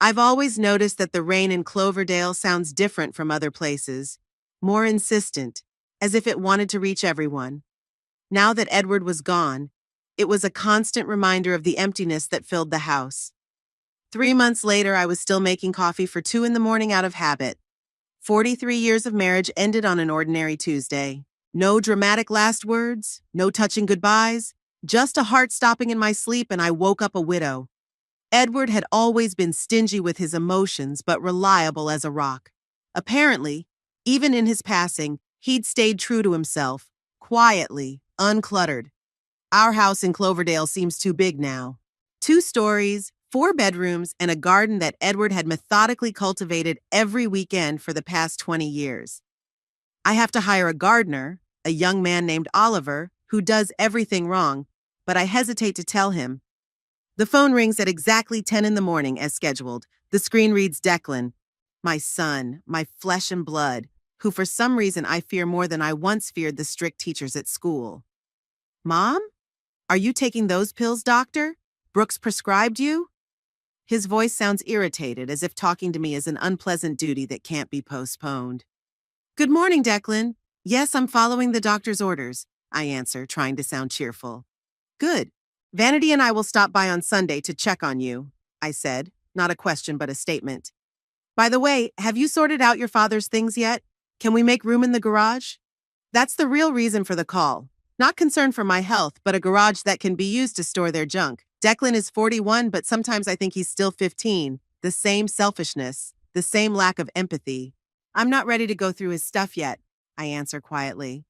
I've always noticed that the rain in Cloverdale sounds different from other places, more insistent, as if it wanted to reach everyone. Now that Edward was gone, it was a constant reminder of the emptiness that filled the house. 3 months later, I was still making coffee for 2 in the morning out of habit. 43 years of marriage ended on an ordinary Tuesday. No dramatic last words, no touching goodbyes, just a heart stopping in my sleep, and I woke up a widow. Edward had always been stingy with his emotions, but reliable as a rock. Apparently, even in his passing, he'd stayed true to himself, quietly, uncluttered. Our house in Cloverdale seems too big now. 2 stories, 4 bedrooms, and a garden that Edward had methodically cultivated every weekend for the past 20 years. I have to hire a gardener, a young man named Oliver, who does everything wrong, but I hesitate to tell him. The phone rings at exactly 10 in the morning as scheduled. The screen reads Declan, my son, my flesh and blood, who for some reason I fear more than I once feared the strict teachers at school. Mom? Are you taking those pills, doctor? Brooks prescribed you? His voice sounds irritated, as if talking to me is an unpleasant duty that can't be postponed. Good morning, Declan. Yes, I'm following the doctor's orders, I answer, trying to sound cheerful. Good. Vanity and I will stop by on Sunday to check on you, I said, not a question but a statement. By the way, have you sorted out your father's things yet? Can we make room in the garage? That's the real reason for the call. Not concern for my health, but a garage that can be used to store their junk. Declan is 41, but sometimes I think he's still 15. The same selfishness, the same lack of empathy. I'm not ready to go through his stuff yet, I answer quietly.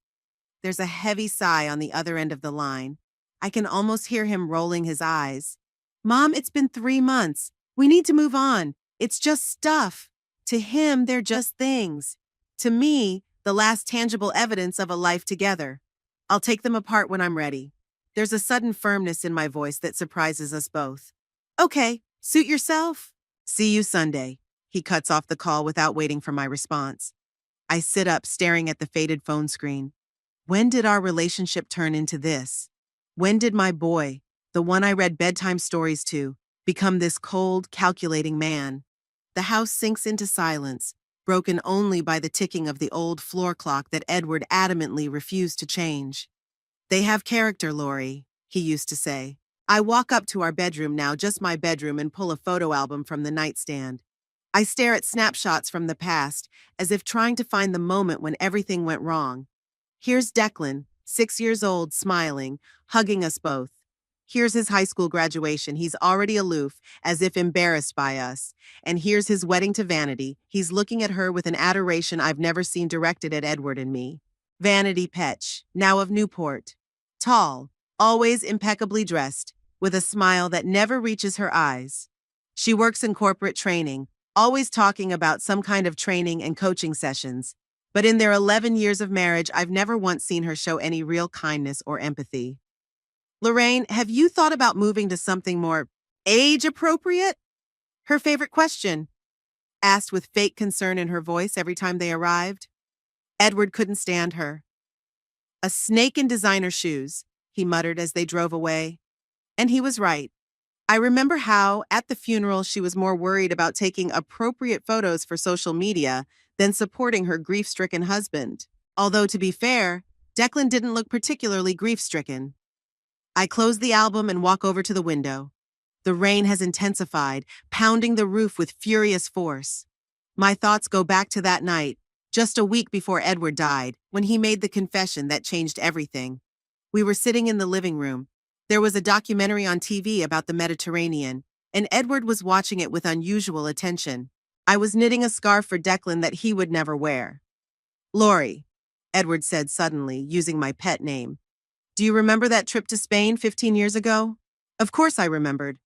There's a heavy sigh on the other end of the line. I can almost hear him rolling his eyes. Mom, it's been 3 months. We need to move on. It's just stuff. To him, they're just things. To me, the last tangible evidence of a life together. I'll take them apart when I'm ready. There's a sudden firmness in my voice that surprises us both. Okay, suit yourself. See you Sunday. He cuts off the call without waiting for my response. I sit up, staring at the faded phone screen. When did our relationship turn into this? When did my boy, the one I read bedtime stories to, become this cold, calculating man? The house sinks into silence, broken only by the ticking of the old floor clock that Edward adamantly refused to change. They have character, Lori, he used to say. I walk up to our bedroom now, just my bedroom, and pull a photo album from the nightstand. I stare at snapshots from the past, as if trying to find the moment when everything went wrong. Here's Declan, 6 years old, smiling, hugging us both. Here's his high school graduation. He's already aloof, as if embarrassed by us. And here's his wedding to Vanity. He's looking at her with an adoration I've never seen directed at Edward and me. Vanity Petch, now of Newport. Tall, always impeccably dressed, with a smile that never reaches her eyes. She works in corporate training, always talking about some kind of training and coaching sessions. But in their 11 years of marriage, I've never once seen her show any real kindness or empathy. Lorraine, have you thought about moving to something more age-appropriate? Her favorite question, asked with fake concern in her voice every time they arrived. Edward couldn't stand her. A snake in designer shoes, he muttered as they drove away. And he was right. I remember how, at the funeral, she was more worried about taking appropriate photos for social media than supporting her grief-stricken husband. Although, to be fair, Declan didn't look particularly grief-stricken. I close the album and walk over to the window. The rain has intensified, pounding the roof with furious force. My thoughts go back to that night, just a week before Edward died, when he made the confession that changed everything. We were sitting in the living room. There was a documentary on TV about the Mediterranean, and Edward was watching it with unusual attention. I was knitting a scarf for Declan that he would never wear. Lori, Edward said suddenly, using my pet name. Do you remember that trip to Spain 15 years ago? Of course I remembered.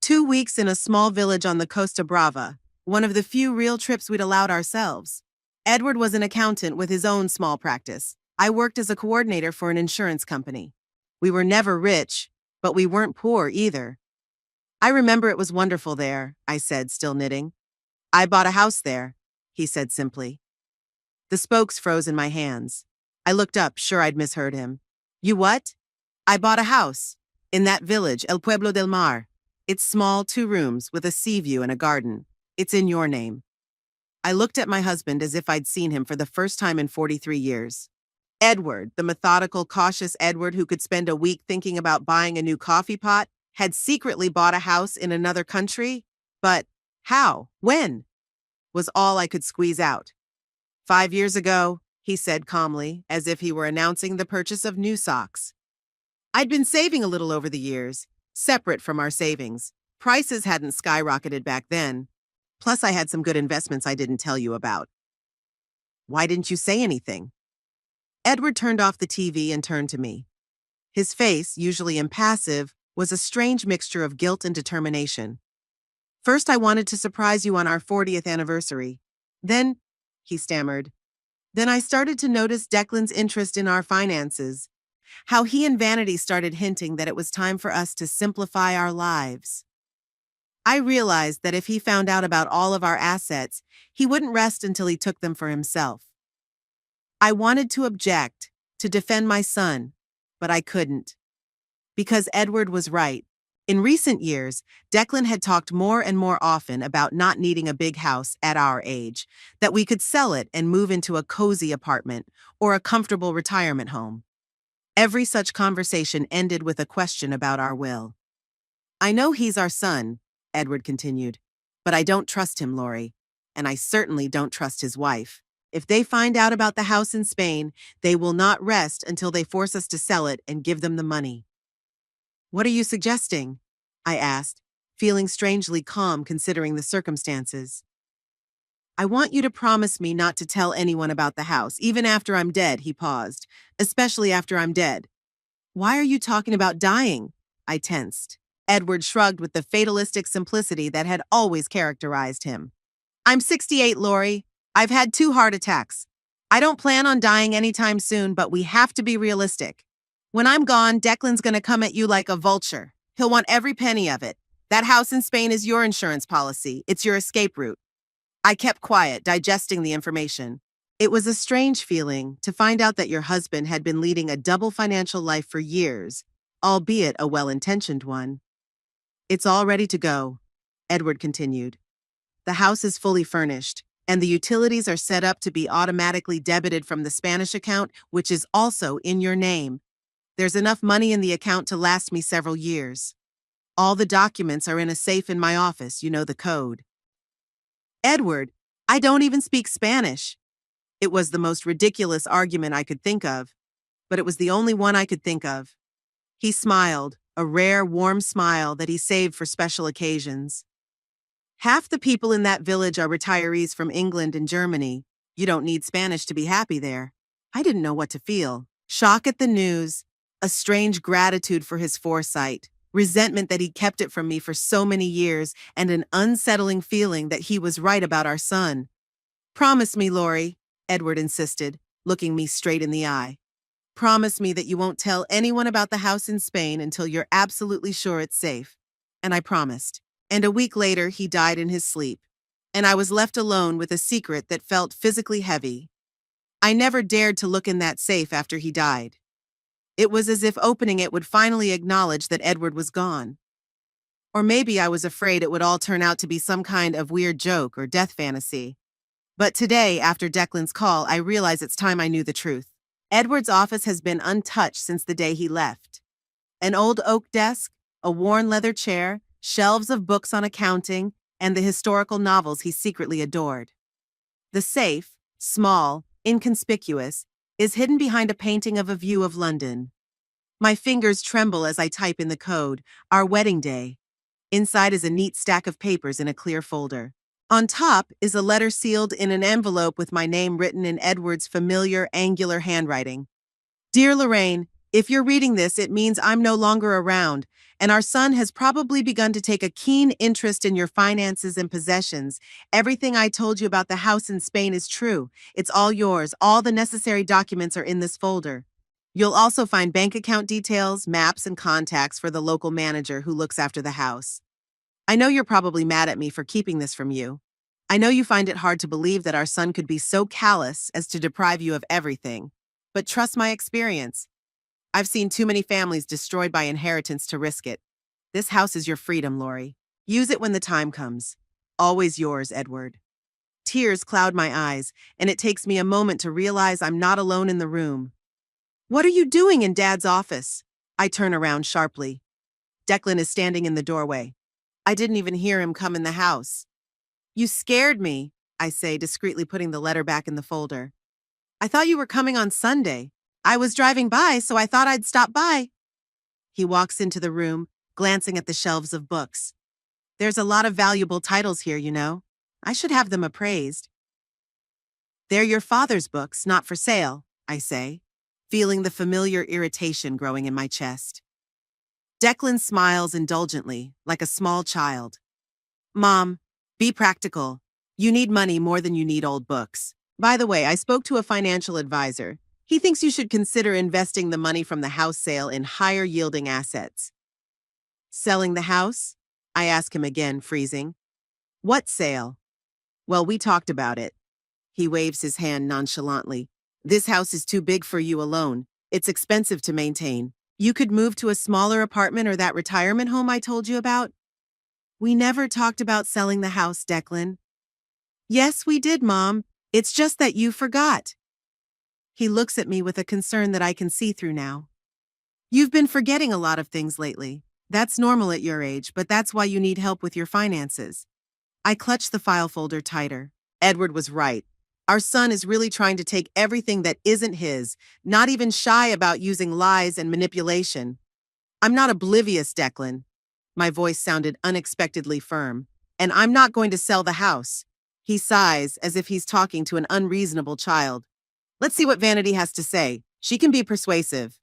2 weeks in a small village on the Costa Brava, one of the few real trips we'd allowed ourselves. Edward was an accountant with his own small practice. I worked as a coordinator for an insurance company. We were never rich, but we weren't poor either. I remember it was wonderful there, I said, still knitting. I bought a house there, he said simply. The spokes froze in my hands. I looked up, sure I'd misheard him. You what? I bought a house. In that village, El Pueblo del Mar. It's small, 2 rooms with a sea view and a garden. It's in your name." I looked at my husband as if I'd seen him for the first time in 43 years. Edward, the methodical, cautious Edward who could spend a week thinking about buying a new coffee pot, had secretly bought a house in another country? But how? When? Was all I could squeeze out. 5 years ago, he said calmly, as if he were announcing the purchase of new socks. I'd been saving a little over the years, separate from our savings. Prices hadn't skyrocketed back then. Plus, I had some good investments I didn't tell you about. Why didn't you say anything? Edward turned off the TV and turned to me. His face, usually impassive, was a strange mixture of guilt and determination. "First, I wanted to surprise you on our 40th anniversary. Then," he stammered, "then I started to notice Declan's interest in our finances. How he and Vanity started hinting that it was time for us to simplify our lives. I realized that if he found out about all of our assets, he wouldn't rest until he took them for himself. I wanted to object, to defend my son, but I couldn't. Because Edward was right. In recent years, Declan had talked more and more often about not needing a big house at our age, that we could sell it and move into a cozy apartment or a comfortable retirement home. Every such conversation ended with a question about our will. "I know he's our son," Edward continued, "but I don't trust him, Laurie, and I certainly don't trust his wife. If they find out about the house in Spain, they will not rest until they force us to sell it and give them the money." "What are you suggesting?" I asked, feeling strangely calm considering the circumstances. "I want you to promise me not to tell anyone about the house, even after I'm dead," he paused, "especially after I'm dead." "Why are you talking about dying?" I tensed. Edward shrugged with the fatalistic simplicity that had always characterized him. "I'm 68, Laurie. I've had 2 heart attacks. I don't plan on dying anytime soon, but we have to be realistic. When I'm gone, Declan's gonna come at you like a vulture. He'll want every penny of it. That house in Spain is your insurance policy. It's your escape route." I kept quiet, digesting the information. It was a strange feeling to find out that your husband had been leading a double financial life for years, albeit a well-intentioned one. "It's all ready to go," Edward continued. "The house is fully furnished, and the utilities are set up to be automatically debited from the Spanish account, which is also in your name. There's enough money in the account to last me several years. All the documents are in a safe in my office, you know the code." "Edward, I don't even speak Spanish." It was the most ridiculous argument I could think of, but it was the only one I could think of. He smiled, a rare, warm smile that he saved for special occasions. "Half the people in that village are retirees from England and Germany. You don't need Spanish to be happy there." I didn't know what to feel. Shock at the news, a strange gratitude for his foresight, resentment that he kept it from me for so many years, and an unsettling feeling that he was right about our son. "Promise me, Laurie," Edward insisted, looking me straight in the eye. "Promise me that you won't tell anyone about the house in Spain until you're absolutely sure it's safe." And I promised. And a week later, he died in his sleep. And I was left alone with a secret that felt physically heavy. I never dared to look in that safe after he died. It was as if opening it would finally acknowledge that Edward was gone. Or maybe I was afraid it would all turn out to be some kind of weird joke or death fantasy. But today, after Declan's call, I realize it's time I knew the truth. Edward's office has been untouched since the day he left. An old oak desk, a worn leather chair, shelves of books on accounting, and the historical novels he secretly adored. The safe, small, inconspicuous, is hidden behind a painting of a view of London. My fingers tremble as I type in the code, our wedding day. Inside is a neat stack of papers in a clear folder. On top is a letter sealed in an envelope with my name written in Edward's familiar, angular handwriting. "Dear Lorraine, if you're reading this, it means I'm no longer around, and our son has probably begun to take a keen interest in your finances and possessions. Everything I told you about the house in Spain is true. It's all yours. All the necessary documents are in this folder. You'll also find bank account details, maps, and contacts for the local manager who looks after the house. I know you're probably mad at me for keeping this from you. I know you find it hard to believe that our son could be so callous as to deprive you of everything. But trust my experience. I've seen too many families destroyed by inheritance to risk it. This house is your freedom, Lori. Use it when the time comes. Always yours, Edward. Tears cloud my eyes, and it takes me a moment to realize I'm not alone in the room. What are you doing in Dad's office? I turn around sharply. Declan is standing in the doorway. I didn't even hear him come in the house. You scared me, I say, discreetly putting the letter back in the folder. I thought you were coming on Sunday. I was driving by, so I thought I'd stop by. He walks into the room, glancing at the shelves of books. There's a lot of valuable titles here, you know. I should have them appraised. They're your father's books, not for sale, I say, feeling the familiar irritation growing in my chest. Declan smiles indulgently, like a small child. Mom, be practical. You need money more than you need old books. By the way, I spoke to a financial advisor. He thinks you should consider investing the money from the house sale in higher-yielding assets. Selling the house? I ask him again, freezing. What sale? Well, we talked about it. He waves his hand nonchalantly. This house is too big for you alone. It's expensive to maintain. You could move to a smaller apartment or that retirement home I told you about. We never talked about selling the house, Declan. Yes, we did, Mom. It's just that you forgot. He looks at me with a concern that I can see through now. You've been forgetting a lot of things lately. That's normal at your age, but that's why you need help with your finances. I clutch the file folder tighter. Edward was right. Our son is really trying to take everything that isn't his, not even shy about using lies and manipulation. I'm not oblivious, Declan. My voice sounded unexpectedly firm. And I'm not going to sell the house. He sighs as if he's talking to an unreasonable child. Let's see what Vanity has to say. She can be persuasive.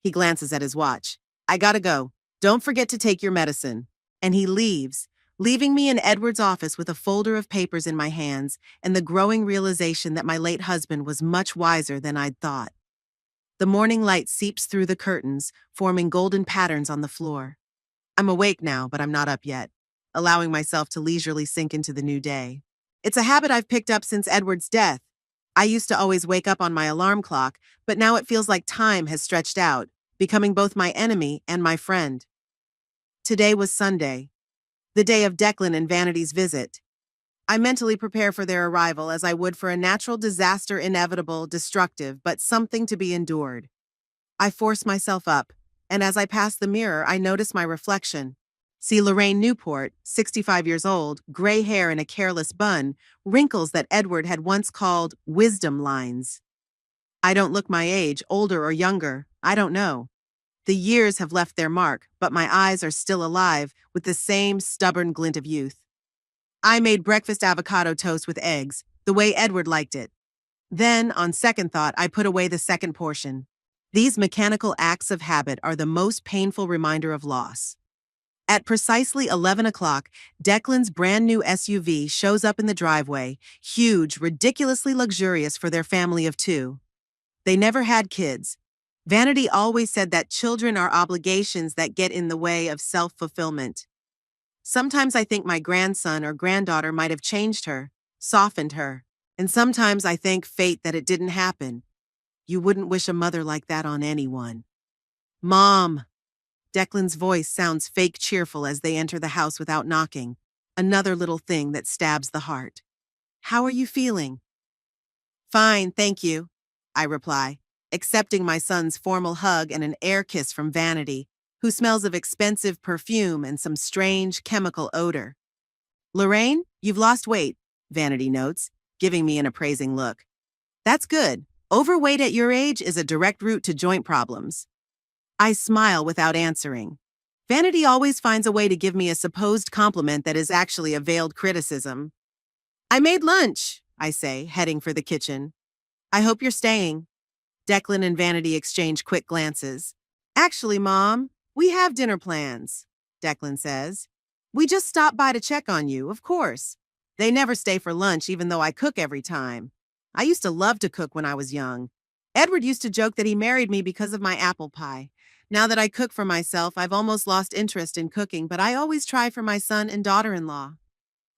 He glances at his watch. I gotta go. Don't forget to take your medicine. And he leaves, leaving me in Edward's office with a folder of papers in my hands and the growing realization that my late husband was much wiser than I'd thought. The morning light seeps through the curtains, forming golden patterns on the floor. I'm awake now, but I'm not up yet, allowing myself to leisurely sink into the new day. It's a habit I've picked up since Edward's death. I used to always wake up on my alarm clock, but now it feels like time has stretched out, becoming both my enemy and my friend. Today was Sunday, the day of Declan and Vanity's visit. I mentally prepare for their arrival as I would for a natural disaster, inevitable, destructive, but something to be endured. I force myself up, and as I pass the mirror, I notice my reflection. See Lorraine Newport, 65 years old, gray hair in a careless bun, wrinkles that Edward had once called wisdom lines. I don't look my age, older or younger, I don't know. The years have left their mark, but my eyes are still alive with the same stubborn glint of youth. I made breakfast avocado toast with eggs, the way Edward liked it. Then, on second thought, I put away the second portion. These mechanical acts of habit are the most painful reminder of loss. At precisely 11 o'clock, Declan's brand new SUV shows up in the driveway, huge, ridiculously luxurious for their family of two. They never had kids. Vanity always said that children are obligations that get in the way of self-fulfillment. Sometimes I think my grandson or granddaughter might have changed her, softened her, and sometimes I thank fate that it didn't happen. You wouldn't wish a mother like that on anyone. Mom! Declan's voice sounds fake cheerful as they enter the house without knocking, another little thing that stabs the heart. How are you feeling? Fine, thank you, I reply, accepting my son's formal hug and an air kiss from Vanity, who smells of expensive perfume and some strange chemical odor. Lorraine, you've lost weight, Vanity notes, giving me an appraising look. That's good. Overweight at your age is a direct route to joint problems. I smile without answering. Vanity always finds a way to give me a supposed compliment that is actually a veiled criticism. I made lunch, I say, heading for the kitchen. I hope you're staying. Declan and Vanity exchange quick glances. Actually, Mom, we have dinner plans, Declan says. We just stopped by to check on you, of course. They never stay for lunch even though I cook every time. I used to love to cook when I was young. Edward used to joke that he married me because of my apple pie. Now that I cook for myself, I've almost lost interest in cooking, but I always try for my son and daughter-in-law.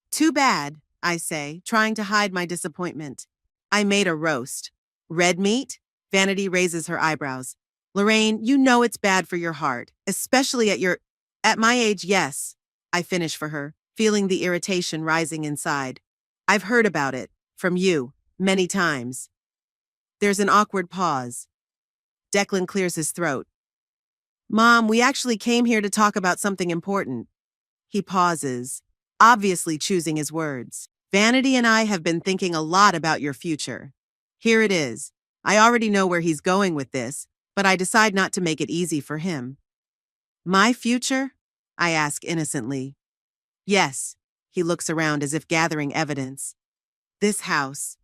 Too bad, I say, trying to hide my disappointment. I made a roast. Red meat? Vanity raises her eyebrows. Lorraine, you know it's bad for your heart, especially at your... At my age, yes, I finish for her, feeling the irritation rising inside. I've heard about it, from you, many times. There's an awkward pause. Declan clears his throat. Mom, we actually came here to talk about something important. He pauses, obviously choosing his words. Vanity and I have been thinking a lot about your future. Here it is. I already know where he's going with this, but I decide not to make it easy for him. My future? I ask innocently. Yes. He looks around as if gathering evidence. This house.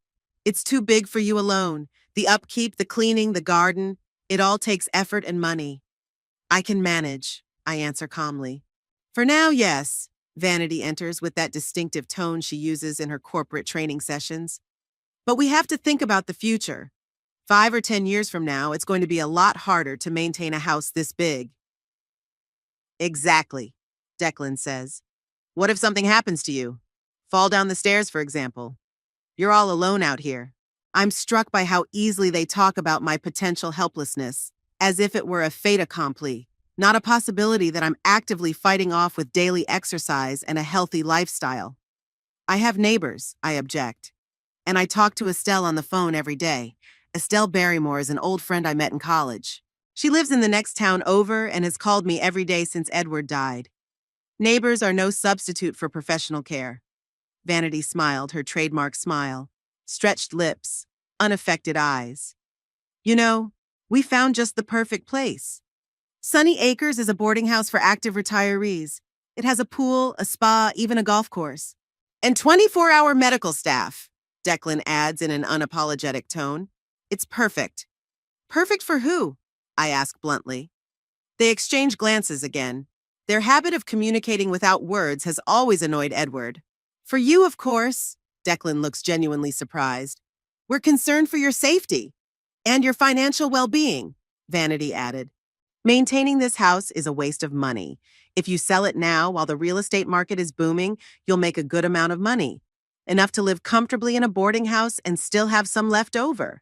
It's too big for you alone. The upkeep, the cleaning, the garden. It all takes effort and money. I can manage, I answer calmly. For now, yes. Vanity enters with that distinctive tone she uses in her corporate training sessions. But we have to think about the future. 5 or 10 years from now, it's going to be a lot harder to maintain a house this big. Exactly, Declan says. What if something happens to you? Fall down the stairs, for example. You're all alone out here. I'm struck by how easily they talk about my potential helplessness, as if it were a fait accompli, not a possibility that I'm actively fighting off with daily exercise and a healthy lifestyle. I have neighbors, I object. And I talk to Estelle on the phone every day. Estelle Barrymore is an old friend I met in college. She lives in the next town over and has called me every day since Edward died. Neighbors are no substitute for professional care. Vanity smiled, her trademark smile. Stretched lips, unaffected eyes. You know, we found just the perfect place. Sunny Acres is a boarding house for active retirees. It has a pool, a spa, even a golf course. And 24-hour medical staff, Declan adds in an unapologetic tone. It's perfect. Perfect for who? I ask bluntly. They exchange glances again. Their habit of communicating without words has always annoyed Edward. For you, of course, Declan looks genuinely surprised. We're concerned for your safety and your financial well-being, Vanity added. Maintaining this house is a waste of money. If you sell it now while the real estate market is booming, you'll make a good amount of money. Enough to live comfortably in a boarding house and still have some left over.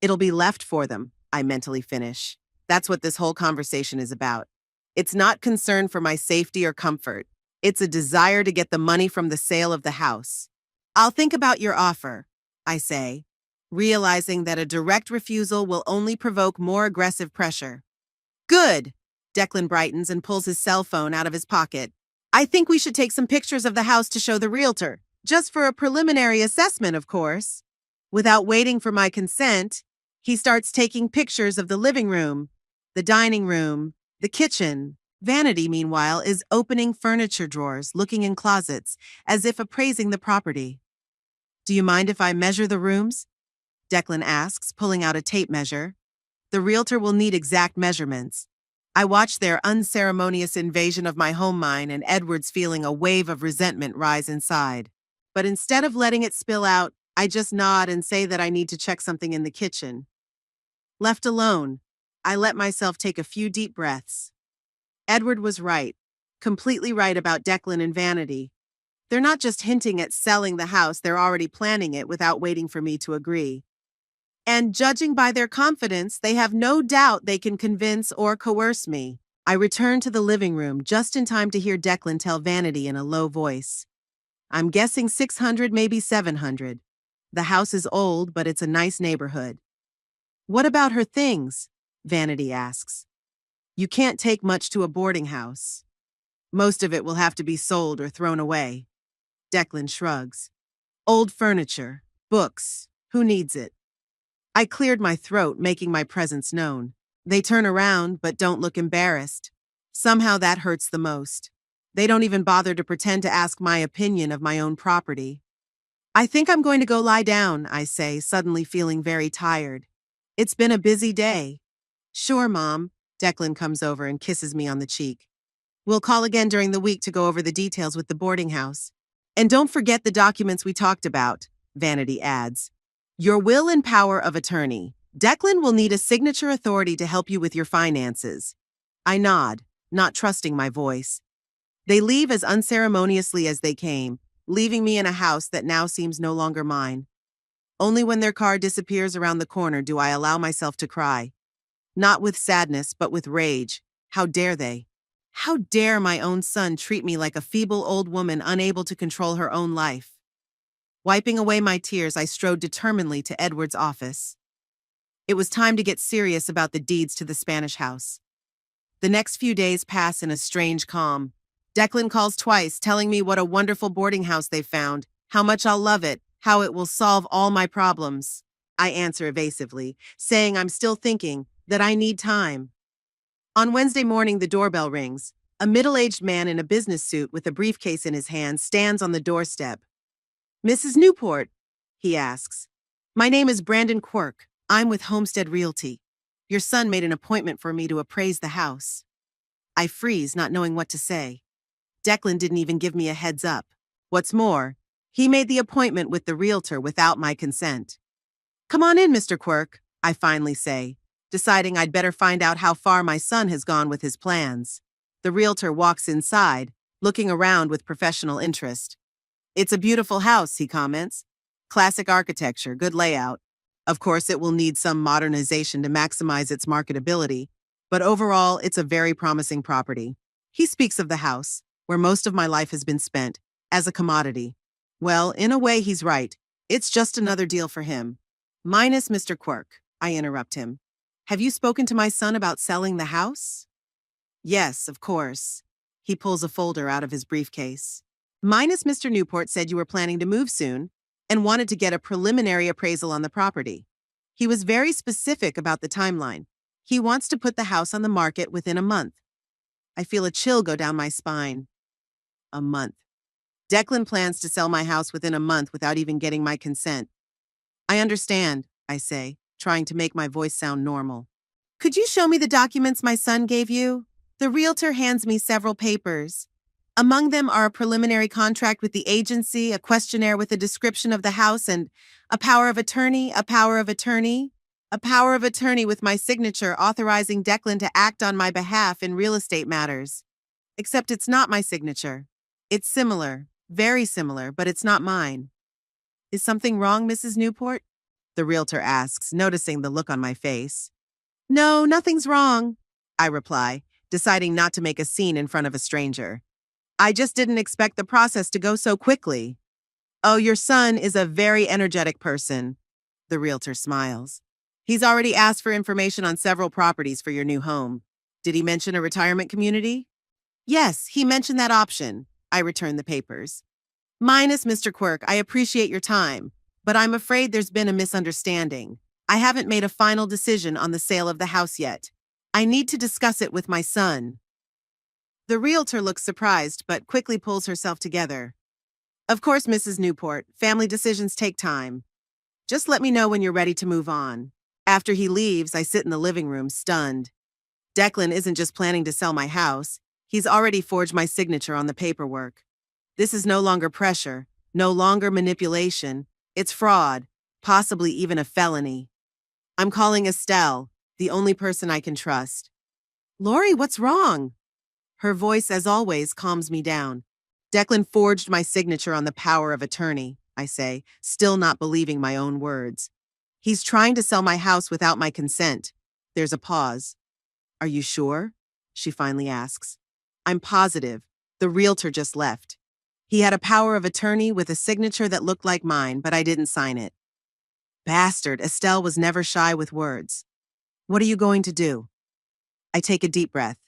It'll be left for them, I mentally finish. That's what this whole conversation is about. It's not concern for my safety or comfort. It's a desire to get the money from the sale of the house. I'll think about your offer, I say, realizing that a direct refusal will only provoke more aggressive pressure. Good! Declan brightens and pulls his cell phone out of his pocket. I think we should take some pictures of the house to show the realtor, just for a preliminary assessment, of course. Without waiting for my consent, he starts taking pictures of the living room, the dining room, the kitchen. Vanity, meanwhile, is opening furniture drawers, looking in closets, as if appraising the property. Do you mind if I measure the rooms? Declan asks, pulling out a tape measure. The realtor will need exact measurements. I watch their unceremonious invasion of my home mine and Edward's feeling a wave of resentment rise inside. But instead of letting it spill out, I just nod and say that I need to check something in the kitchen. Left alone, I let myself take a few deep breaths. Edward was right, completely right about Declan and Vanity. They're not just hinting at selling the house, they're already planning it without waiting for me to agree. And judging by their confidence, they have no doubt they can convince or coerce me. I return to the living room just in time to hear Declan tell Vanity in a low voice. I'm guessing 600, maybe 700. The house is old, but it's a nice neighborhood. What about her things? Vanity asks. You can't take much to a boarding house. Most of it will have to be sold or thrown away. Declan shrugs. Old furniture, books, who needs it? I cleared my throat, making my presence known. They turn around, but don't look embarrassed. Somehow that hurts the most. They don't even bother to pretend to ask my opinion of my own property. I think I'm going to go lie down, I say, suddenly feeling very tired. It's been a busy day. Sure, Mom. Declan comes over and kisses me on the cheek. We'll call again during the week to go over the details with the boarding house. And don't forget the documents we talked about, Vanity adds. Your will and power of attorney. Declan will need a signature authority to help you with your finances. I nod, not trusting my voice. They leave as unceremoniously as they came, leaving me in a house that now seems no longer mine. Only when their car disappears around the corner do I allow myself to cry. Not with sadness, but with rage. How dare they? How dare my own son treat me like a feeble old woman unable to control her own life? Wiping away my tears, I strode determinedly to Edward's office. It was time to get serious about the deeds to the Spanish house. The next few days pass in a strange calm. Declan calls twice, telling me what a wonderful boarding house they've found, how much I'll love it, how it will solve all my problems. I answer evasively, saying I'm still thinking, that I need time. On Wednesday morning, the doorbell rings. A middle-aged man in a business suit with a briefcase in his hand stands on the doorstep. "Mrs. Newport?" he asks. "My name is Brandon Quirk. I'm with Homestead Realty. Your son made an appointment for me to appraise the house." I freeze, not knowing what to say. Declan didn't even give me a heads up. What's more, he made the appointment with the realtor without my consent. "Come on in, Mr. Quirk," I finally say, deciding I'd better find out how far my son has gone with his plans. The realtor walks inside, looking around with professional interest. "It's a beautiful house," he comments. "Classic architecture, good layout. Of course, it will need some modernization to maximize its marketability, but overall, it's a very promising property." He speaks of the house, where most of my life has been spent, as a commodity. Well, in a way, he's right. It's just another deal for him. "Minus Mr. Quirk," I interrupt him. "Have you spoken to my son about selling the house?" "Yes, of course." He pulls a folder out of his briefcase. "Minus Mr. Newport said you were planning to move soon and wanted to get a preliminary appraisal on the property. He was very specific about the timeline. He wants to put the house on the market within a month." I feel a chill go down my spine. A month. Declan plans to sell my house within a month without even getting my consent. "I understand," I say, trying to make my voice sound normal. "Could you show me the documents my son gave you?" The realtor hands me several papers. Among them are a preliminary contract with the agency, a questionnaire with a description of the house, and a power of attorney, a power of attorney with my signature authorizing Declan to act on my behalf in real estate matters. Except it's not my signature. It's similar, very similar, but it's not mine. "Is something wrong, Mrs. Newport?" the realtor asks, noticing the look on my face. "No, nothing's wrong," I reply, deciding not to make a scene in front of a stranger. "I just didn't expect the process to go so quickly." "Oh, your son is a very energetic person," the realtor smiles. "He's already asked for information on several properties for your new home. Did he mention a retirement community?" "Yes, he mentioned that option." I return the papers. "Minus Mr. Quirk, I appreciate your time, but I'm afraid there's been a misunderstanding. I haven't made a final decision on the sale of the house yet. I need to discuss it with my son." The realtor looks surprised, but quickly pulls herself together. "Of course, Mrs. Newport, family decisions take time. Just let me know when you're ready to move on." After he leaves, I sit in the living room, stunned. Declan isn't just planning to sell my house. He's already forged my signature on the paperwork. This is no longer pressure, no longer manipulation. It's fraud, possibly even a felony. I'm calling Estelle, the only person I can trust. "Lori, what's wrong?" Her voice, as always, calms me down. "Declan forged my signature on the power of attorney," I say, still not believing my own words. "He's trying to sell my house without my consent." There's a pause. "Are you sure?" she finally asks. I'm positive. The realtor just left. He had a power of attorney with a signature that looked like mine, but I didn't sign it. Bastard, Estelle was never shy with words. "What are you going to do?" I take a deep breath.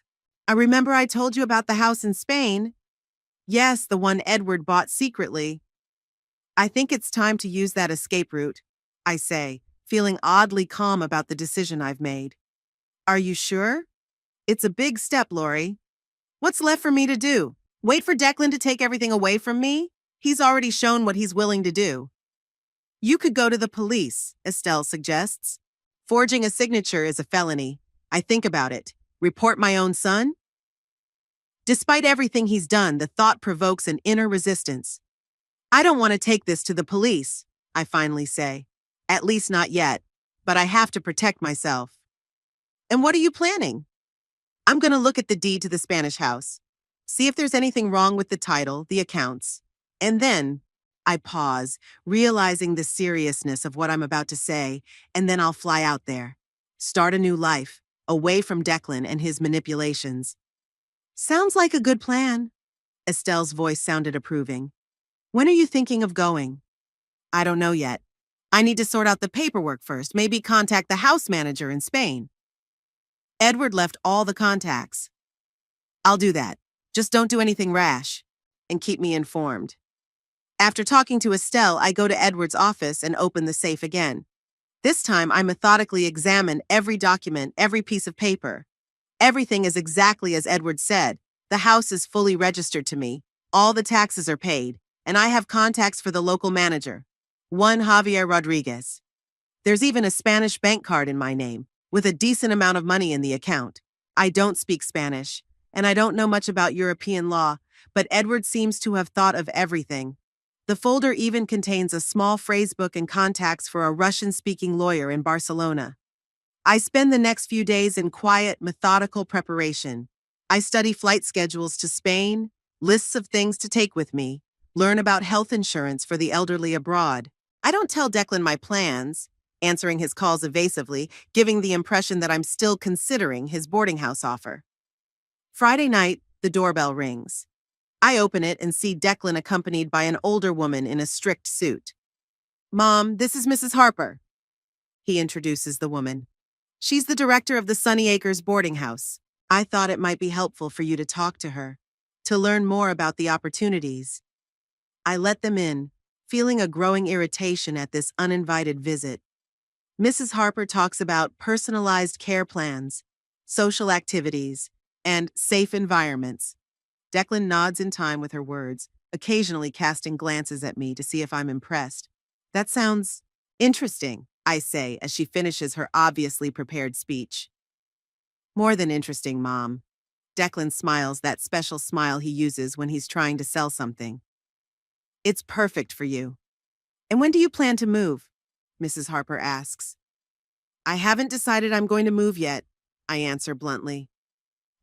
"I remember I told you about the house in Spain." "Yes, the one Edward bought secretly." "I think it's time to use that escape route," I say, feeling oddly calm about the decision I've made. "Are you sure?" "It's a big step, Lori." "What's left for me to do? Wait for Declan to take everything away from me? He's already shown what he's willing to do." "You could go to the police," Estelle suggests. "Forging a signature is a felony. I think about it. Report my own son?" Despite everything he's done, the thought provokes an inner resistance. "I don't want to take this to the police," I finally say. "At least not yet. But I have to protect myself." "And what are you planning?" "I'm going to look at the deed to the Spanish house. See if there's anything wrong with the title, the accounts. And then," I pause, realizing the seriousness of what I'm about to say, "and then I'll fly out there. Start a new life, away from Declan and his manipulations." Sounds like a good plan. Estelle's voice sounded approving. When are you thinking of going? I don't know yet. I need to sort out the paperwork first, maybe contact the house manager in Spain. Edward left all the contacts. I'll do that. Just don't do anything rash. And keep me informed. After talking to Estelle, I go to Edward's office and open the safe again. This time, I methodically examine every document, every piece of paper. Everything is exactly as Edward said. The house is fully registered to me. All the taxes are paid. And I have contacts for the local manager. One Javier Rodriguez. There's even a Spanish bank card in my name, with a decent amount of money in the account. I don't speak Spanish, and I don't know much about European law, but Edward seems to have thought of everything. The folder even contains a small phrasebook and contacts for a Russian-speaking lawyer in Barcelona. I spend the next few days in quiet, methodical preparation. I study flight schedules to Spain, lists of things to take with me, learn about health insurance for the elderly abroad. I don't tell Declan my plans, answering his calls evasively, giving the impression that I'm still considering his boarding house offer. Friday night, the doorbell rings. I open it and see Declan accompanied by an older woman in a strict suit. Mom, this is Mrs. Harper. He introduces the woman. She's the director of the Sunny Acres boarding house. I thought it might be helpful for you to talk to her, to learn more about the opportunities. I let them in, feeling a growing irritation at this uninvited visit. Mrs. Harper talks about personalized care plans, social activities, and safe environments. Declan nods in time with her words, occasionally casting glances at me to see if I'm impressed. That sounds interesting, I say as she finishes her obviously prepared speech. More than interesting, Mom. Declan smiles, that special smile he uses when he's trying to sell something. It's perfect for you. And when do you plan to move? Mrs. Harper asks. I haven't decided I'm going to move yet, I answer bluntly.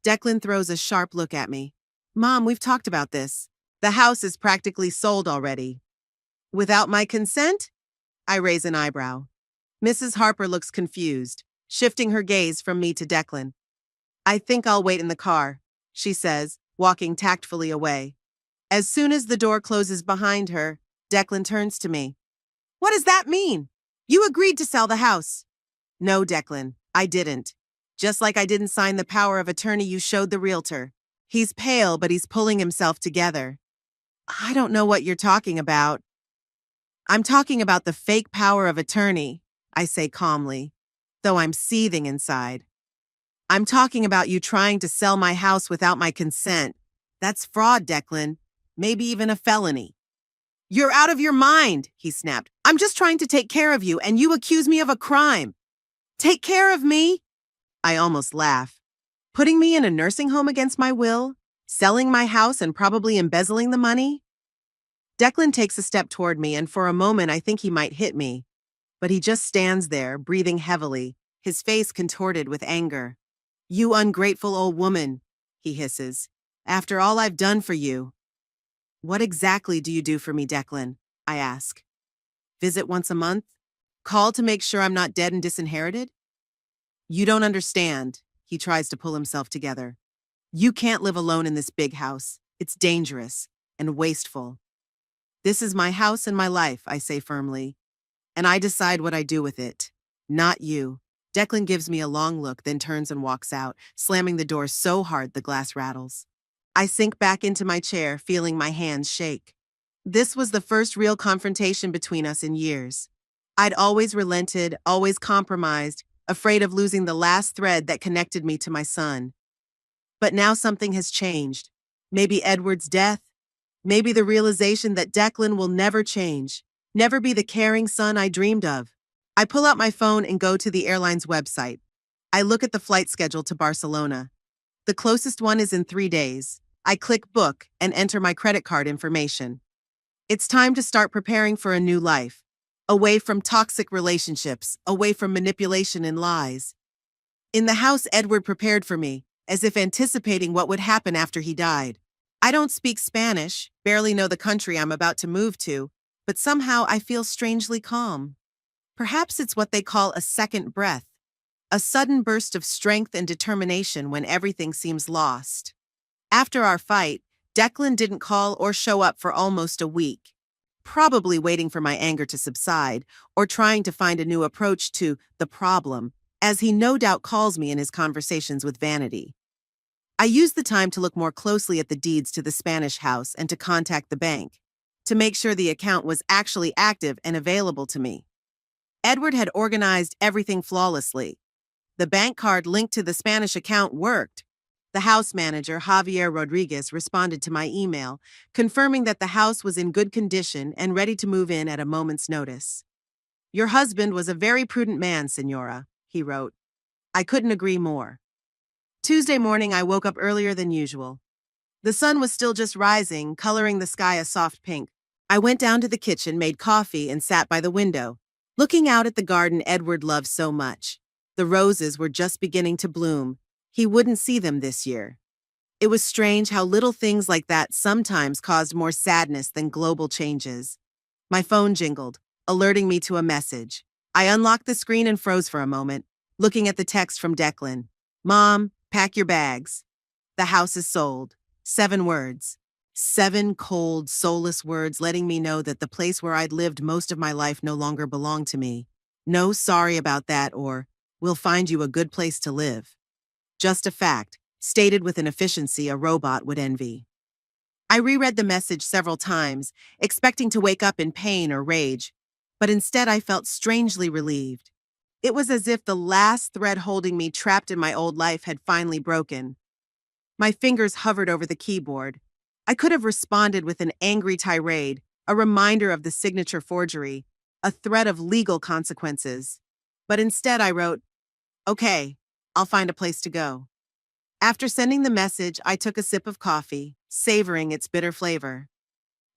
Declan throws a sharp look at me. Mom, we've talked about this. The house is practically sold already. Without my consent? I raise an eyebrow. Mrs. Harper looks confused, shifting her gaze from me to Declan. I think I'll wait in the car, she says, walking tactfully away. As soon as the door closes behind her, Declan turns to me. What does that mean? You agreed to sell the house. No, Declan, I didn't. Just like I didn't sign the power of attorney you showed the realtor. He's pale, but he's pulling himself together. I don't know what you're talking about. I'm talking about the fake power of attorney, I say calmly, though I'm seething inside. I'm talking about you trying to sell my house without my consent. That's fraud, Declan. Maybe even a felony. You're out of your mind, he snapped. I'm just trying to take care of you, and you accuse me of a crime. Take care of me? I almost laugh. Putting me in a nursing home against my will? Selling my house and probably embezzling the money? Declan takes a step toward me, and for a moment I think he might hit me. But he just stands there, breathing heavily, his face contorted with anger. You ungrateful old woman, he hisses. After all I've done for you. What exactly do you do for me, Declan? I ask. Visit once a month? Call to make sure I'm not dead and disinherited? You don't understand, he tries to pull himself together. You can't live alone in this big house. It's dangerous and wasteful. This is my house and my life, I say firmly, and I decide what I do with it. Not you. Declan gives me a long look, then turns and walks out, slamming the door so hard the glass rattles. I sink back into my chair, feeling my hands shake. This was the first real confrontation between us in years. I'd always relented, always compromised, afraid of losing the last thread that connected me to my son. But now something has changed. Maybe Edward's death. Maybe the realization that Declan will never change, never be the caring son I dreamed of. I pull out my phone and go to the airline's website. I look at the flight schedule to Barcelona. The closest one is in 3 days. I click book and enter my credit card information. It's time to start preparing for a new life. Away from toxic relationships, away from manipulation and lies. In the house Edward prepared for me, as if anticipating what would happen after he died. I don't speak Spanish, barely know the country I'm about to move to, but somehow I feel strangely calm. Perhaps it's what they call a second breath, a sudden burst of strength and determination when everything seems lost. After our fight, Declan didn't call or show up for almost a week, probably waiting for my anger to subside or trying to find a new approach to the problem, as he no doubt calls me in his conversations with Vanity. I used the time to look more closely at the deeds to the Spanish house and to contact the bank, to make sure the account was actually active and available to me. Edward had organized everything flawlessly. The bank card linked to the Spanish account worked. The house manager, Javier Rodriguez, responded to my email, confirming that the house was in good condition and ready to move in at a moment's notice. "Your husband was a very prudent man, Senora," he wrote. I couldn't agree more. Tuesday morning, I woke up earlier than usual. The sun was still just rising, coloring the sky a soft pink. I went down to the kitchen, made coffee, and sat by the window, looking out at the garden Edward loved so much. The roses were just beginning to bloom. He wouldn't see them this year. It was strange how little things like that sometimes caused more sadness than global changes. My phone jingled, alerting me to a message. I unlocked the screen and froze for a moment, looking at the text from Declan. "Mom, pack your bags. The house is sold." 7 words. 7 cold, soulless words letting me know that the place where I'd lived most of my life no longer belonged to me. No sorry about that or, "We'll find you a good place to live." Just a fact, stated with an efficiency a robot would envy. I reread the message several times, expecting to wake up in pain or rage, but instead I felt strangely relieved. It was as if the last thread holding me trapped in my old life had finally broken. My fingers hovered over the keyboard. I could have responded with an angry tirade, a reminder of the signature forgery, a threat of legal consequences. But instead I wrote, "Okay, I'll find a place to go." After sending the message, I took a sip of coffee, savoring its bitter flavor.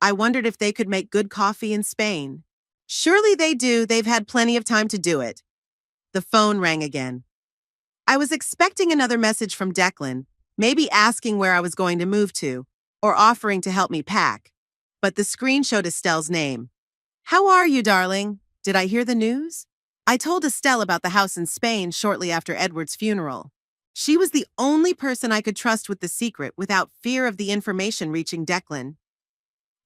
I wondered if they could make good coffee in Spain. Surely they do, they've had plenty of time to do it. The phone rang again. I was expecting another message from Declan, maybe asking where I was going to move to, or offering to help me pack. But the screen showed Estelle's name. "How are you, darling? Did I hear the news?" I told Estelle about the house in Spain shortly after Edward's funeral. She was the only person I could trust with the secret without fear of the information reaching Declan.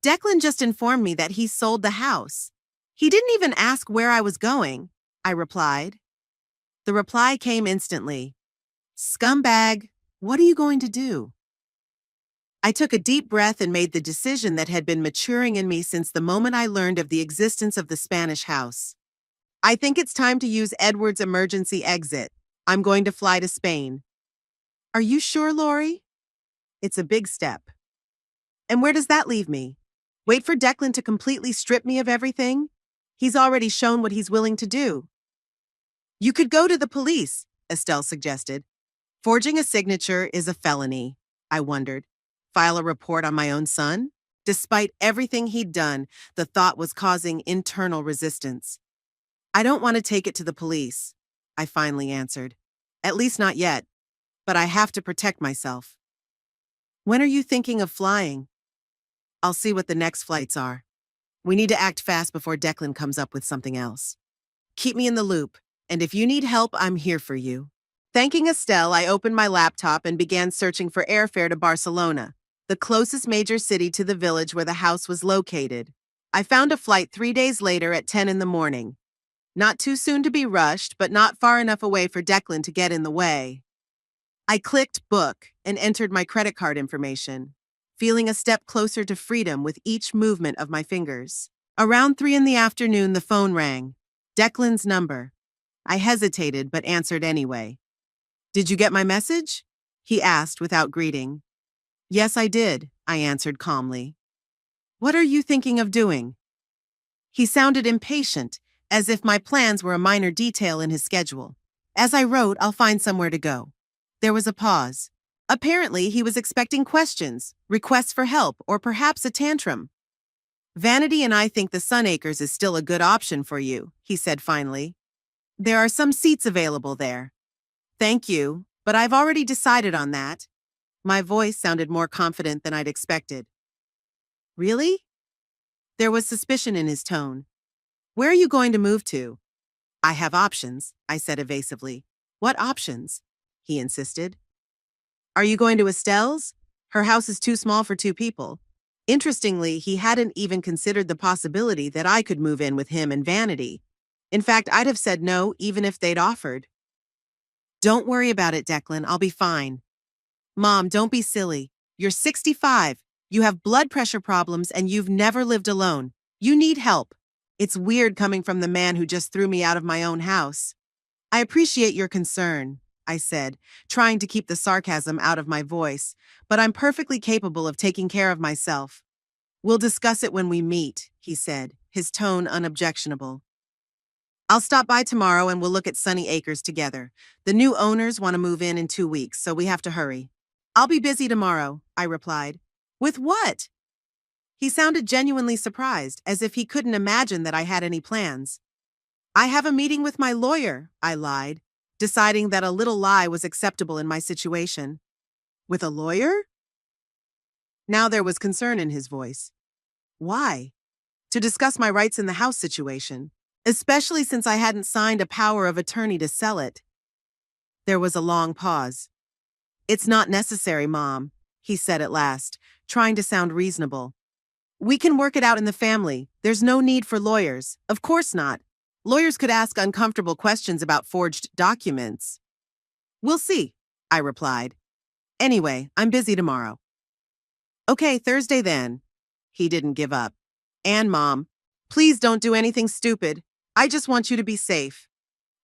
"Declan just informed me that he sold the house. He didn't even ask where I was going," I replied. The reply came instantly. "Scumbag, what are you going to do?" I took a deep breath and made the decision that had been maturing in me since the moment I learned of the existence of the Spanish house. "I think it's time to use Edward's emergency exit. I'm going to fly to Spain." "Are you sure, Lori?" "It's a big step." "And where does that leave me? Wait for Declan to completely strip me of everything? He's already shown what he's willing to do." "You could go to the police," Estelle suggested. "Forging a signature is a felony," I wondered. File a report on my own son? Despite everything he'd done, the thought was causing internal resistance. "I don't want to take it to the police," I finally answered. "At least not yet. But I have to protect myself." "When are you thinking of flying?" "I'll see what the next flights are. We need to act fast before Declan comes up with something else. Keep me in the loop, and if you need help, I'm here for you." Thanking Estelle, I opened my laptop and began searching for airfare to Barcelona, the closest major city to the village where the house was located. I found a flight 3 days later at 10 in the morning. Not too soon to be rushed, but not far enough away for Declan to get in the way. I clicked book and entered my credit card information, feeling a step closer to freedom with each movement of my fingers. Around 3 in the afternoon, the phone rang. Declan's number. I hesitated but answered anyway. "Did you get my message?" he asked without greeting. "Yes, I did," I answered calmly. "What are you thinking of doing?" He sounded impatient, as if my plans were a minor detail in his schedule. As I wrote, "I'll find somewhere to go." There was a pause. Apparently, he was expecting questions, requests for help, or perhaps a tantrum. "Vanity and I think the Sun Acres is still a good option for you," he said finally. "There are some seats available there." "Thank you, but I've already decided on that." My voice sounded more confident than I'd expected. "Really?" There was suspicion in his tone. "Where are you going to move to?" "I have options," I said evasively. "What options?" he insisted. "Are you going to Estelle's? Her house is too small for two people. Interestingly, he hadn't even considered the possibility that I could move in with him and Vanity. In fact, I'd have said no even if they'd offered. Don't worry about it, Declan. I'll be fine. Mom, don't be silly. You're 65. You have blood pressure problems and you've never lived alone. You need help. It's weird coming from the man who just threw me out of my own house. I appreciate your concern, I said, trying to keep the sarcasm out of my voice, but I'm perfectly capable of taking care of myself. We'll discuss it when we meet, he said, his tone unobjectionable. I'll stop by tomorrow and we'll look at Sunny Acres together. The new owners want to move in 2 weeks, so we have to hurry. I'll be busy tomorrow, I replied. With what? He sounded genuinely surprised, as if he couldn't imagine that I had any plans. I have a meeting with my lawyer, I lied, deciding that a little lie was acceptable in my situation. With a lawyer? Now there was concern in his voice. Why? To discuss my rights in the house situation, especially since I hadn't signed a power of attorney to sell it. There was a long pause. It's not necessary, Mom, he said at last, trying to sound reasonable. We can work it out in the family. There's no need for lawyers. Of course not. Lawyers could ask uncomfortable questions about forged documents. We'll see, I replied. Anyway, I'm busy tomorrow. Okay, Thursday then. He didn't give up. And Mom, please don't do anything stupid. I just want you to be safe.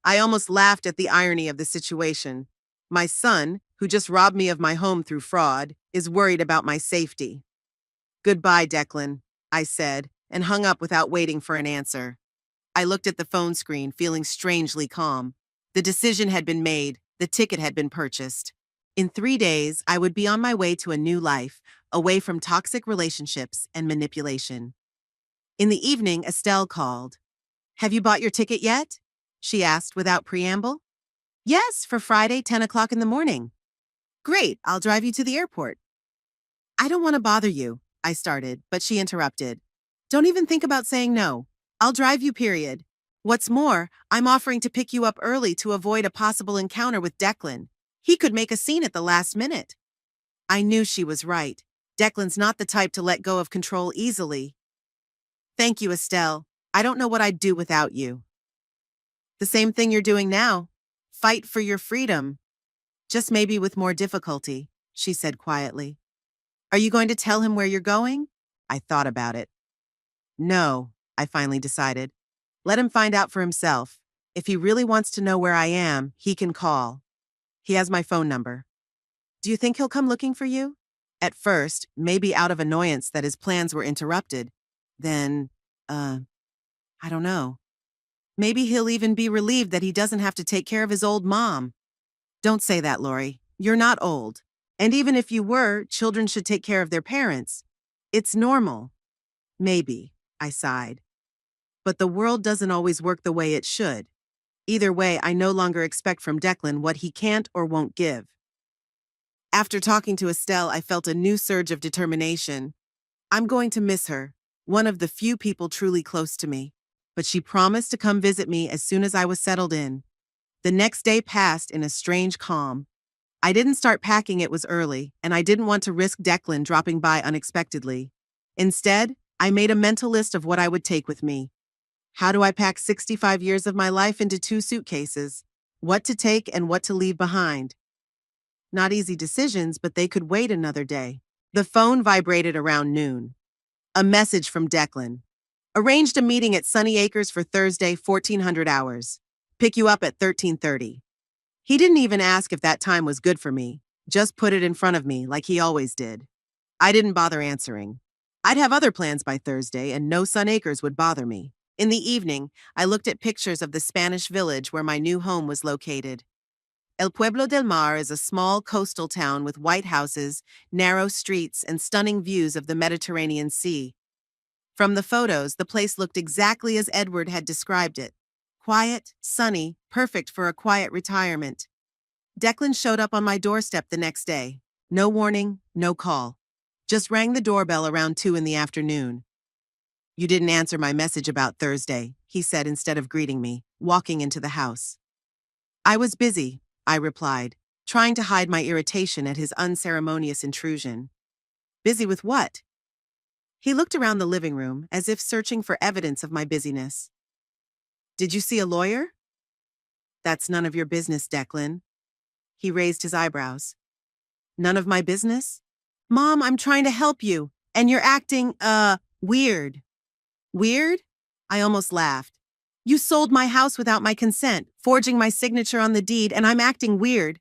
I almost laughed at the irony of the situation. My son, who just robbed me of my home through fraud, is worried about my safety. Goodbye, Declan, I said, and hung up without waiting for an answer. I looked at the phone screen, feeling strangely calm. The decision had been made, the ticket had been purchased. In 3 days, I would be on my way to a new life, away from toxic relationships and manipulation. In the evening, Estelle called. Have you bought your ticket yet? She asked without preamble. Yes, for Friday, 10 o'clock in the morning. Great, I'll drive you to the airport. I don't want to bother you, I started, but she interrupted. Don't even think about saying no. I'll drive you, period. What's more, I'm offering to pick you up early to avoid a possible encounter with Declan. He could make a scene at the last minute. I knew she was right. Declan's not the type to let go of control easily. Thank you, Estelle. I don't know what I'd do without you. The same thing you're doing now. Fight for your freedom. Just maybe with more difficulty, she said quietly. Are you going to tell him where you're going? I thought about it. No, I finally decided. Let him find out for himself. If he really wants to know where I am, he can call. He has my phone number. Do you think he'll come looking for you? At first, maybe out of annoyance that his plans were interrupted. Then, I don't know. Maybe he'll even be relieved that he doesn't have to take care of his old mom. Don't say that, Lori. You're not old. And even if you were, children should take care of their parents. It's normal. Maybe, I sighed. But the world doesn't always work the way it should. Either way, I no longer expect from Declan what he can't or won't give. After talking to Estelle, I felt a new surge of determination. I'm going to miss her, one of the few people truly close to me. But she promised to come visit me as soon as I was settled in. The next day passed in a strange calm. I didn't start packing, it was early, and I didn't want to risk Declan dropping by unexpectedly. Instead, I made a mental list of what I would take with me. How do I pack 65 years of my life into 2 suitcases? What to take and what to leave behind? Not easy decisions, but they could wait another day. The phone vibrated around noon. A message from Declan. Arranged a meeting at Sunny Acres for Thursday, 1400 hours. Pick you up at 13:30. He didn't even ask if that time was good for me, just put it in front of me like he always did. I didn't bother answering. I'd have other plans by Thursday and no Sun Acres would bother me. In the evening, I looked at pictures of the Spanish village where my new home was located. El Pueblo del Mar is a small coastal town with white houses, narrow streets, and stunning views of the Mediterranean Sea. From the photos, the place looked exactly as Edward had described it. Quiet, sunny, perfect for a quiet retirement. Declan showed up on my doorstep the next day. No warning, no call. Just rang the doorbell around 2 in the afternoon. You didn't answer my message about Thursday, he said instead of greeting me, walking into the house. I was busy, I replied. trying to hide my irritation at his unceremonious intrusion. Busy with what? He looked around the living room as if searching for evidence of my busyness. Did you see a lawyer? That's none of your business, Declan. He raised his eyebrows. None of my business? Mom, I'm trying to help you, and you're acting, weird. Weird? I almost laughed. You sold my house without my consent, forging my signature on the deed, and I'm acting weird.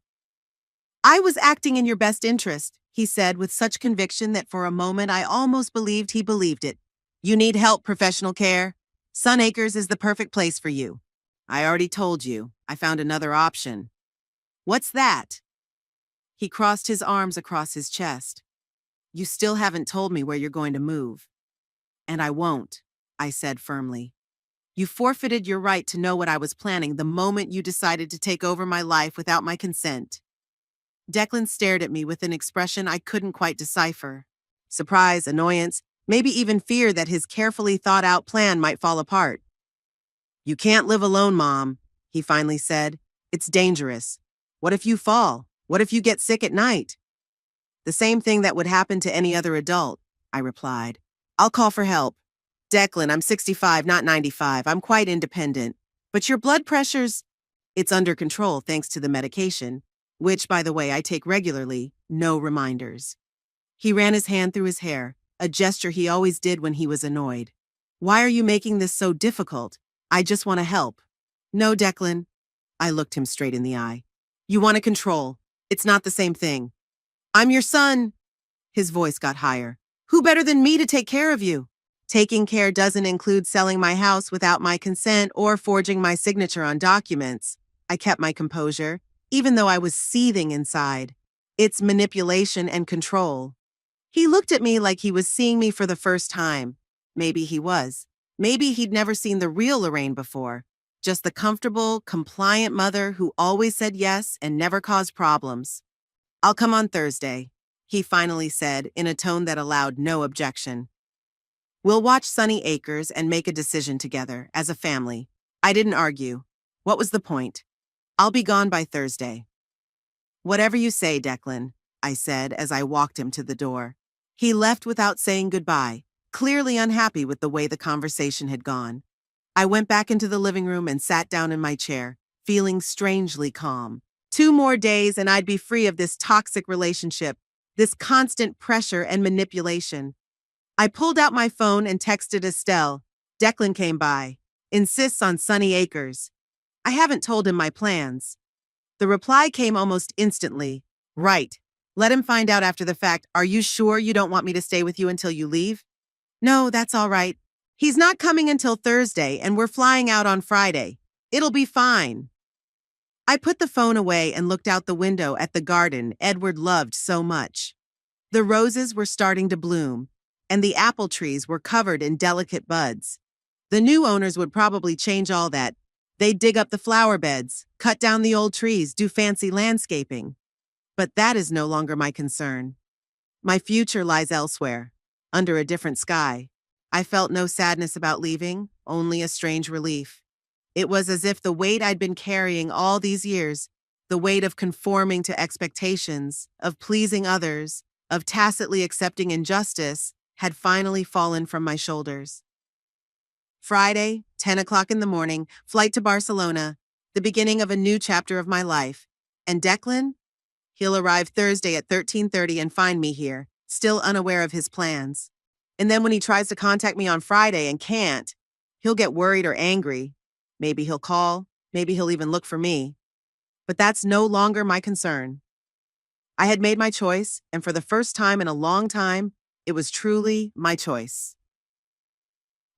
I was acting in your best interest, he said with such conviction that for a moment I almost believed he believed it. You need help, professional care. Sun Acres is the perfect place for you. I already told you. I found another option. What's that? He crossed his arms across his chest. You still haven't told me where you're going to move. And I won't, I said firmly. You forfeited your right to know what I was planning the moment you decided to take over my life without my consent. Declan stared at me with an expression I couldn't quite decipher. Surprise, annoyance, maybe even fear that his carefully thought-out plan might fall apart. You can't live alone, Mom, he finally said. It's dangerous. What if you fall? What if you get sick at night? The same thing that would happen to any other adult, I replied. I'll call for help. Declan, I'm 65, not 95. I'm quite independent. But your blood pressure's... It's under control thanks to the medication, which, by the way, I take regularly, no reminders. He ran his hand through his hair, a gesture he always did when he was annoyed. Why are you making this so difficult? I just want to help. No, Declan. I looked him straight in the eye. You want to control. It's not the same thing. I'm your son. His voice got higher. Who better than me to take care of you? Taking care doesn't include selling my house without my consent or forging my signature on documents. I kept my composure, even though I was seething inside. It's manipulation and control. He looked at me like he was seeing me for the first time. Maybe he was. Maybe he'd never seen the real Lorraine before. Just the comfortable, compliant mother who always said yes and never caused problems. I'll come on Thursday, he finally said in a tone that allowed no objection. We'll watch Sunny Acres and make a decision together, as a family. I didn't argue. What was the point? I'll be gone by Thursday. Whatever you say, Declan, I said as I walked him to the door. He left without saying goodbye, clearly unhappy with the way the conversation had gone. I went back into the living room and sat down in my chair, feeling strangely calm. 2 more days and I'd be free of this toxic relationship, this constant pressure and manipulation. I pulled out my phone and texted Estelle. Declan came by. Insists on Sunny Acres. I haven't told him my plans. The reply came almost instantly. Right. Let him find out after the fact. Are you sure you don't want me to stay with you until you leave? No, that's all right. He's not coming until Thursday and we're flying out on Friday. It'll be fine. I put the phone away and looked out the window at the garden Edward loved so much. The roses were starting to bloom, and the apple trees were covered in delicate buds. The new owners would probably change all that. They'd dig up the flower beds, cut down the old trees, do fancy landscaping. But that is no longer my concern. My future lies elsewhere, under a different sky. I felt no sadness about leaving, only a strange relief. It was as if the weight I'd been carrying all these years, the weight of conforming to expectations, of pleasing others, of tacitly accepting injustice, had finally fallen from my shoulders. Friday, 10 o'clock in the morning, flight to Barcelona, the beginning of a new chapter of my life. And Declan? He'll arrive Thursday at 13:30 and find me here, still unaware of his plans. And then when he tries to contact me on Friday and can't, he'll get worried or angry. Maybe he'll call, maybe he'll even look for me. But that's no longer my concern. I had made my choice, and for the first time in a long time, it was truly my choice.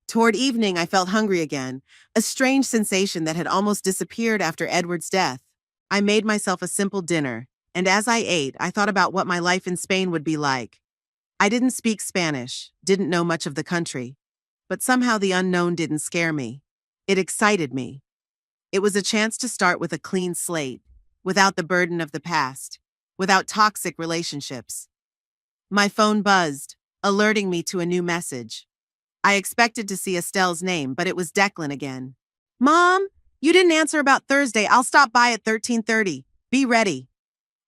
Toward evening, I felt hungry again, a strange sensation that had almost disappeared after Edward's death. I made myself a simple dinner, and as I ate, I thought about what my life in Spain would be like. I didn't speak Spanish, didn't know much of the country, but somehow the unknown didn't scare me. It excited me. It was a chance to start with a clean slate, without the burden of the past, without toxic relationships. My phone buzzed, alerting me to a new message. I expected to see Estelle's name, but it was Declan again. Mom, you didn't answer about Thursday. I'll stop by at 13:30. Be ready.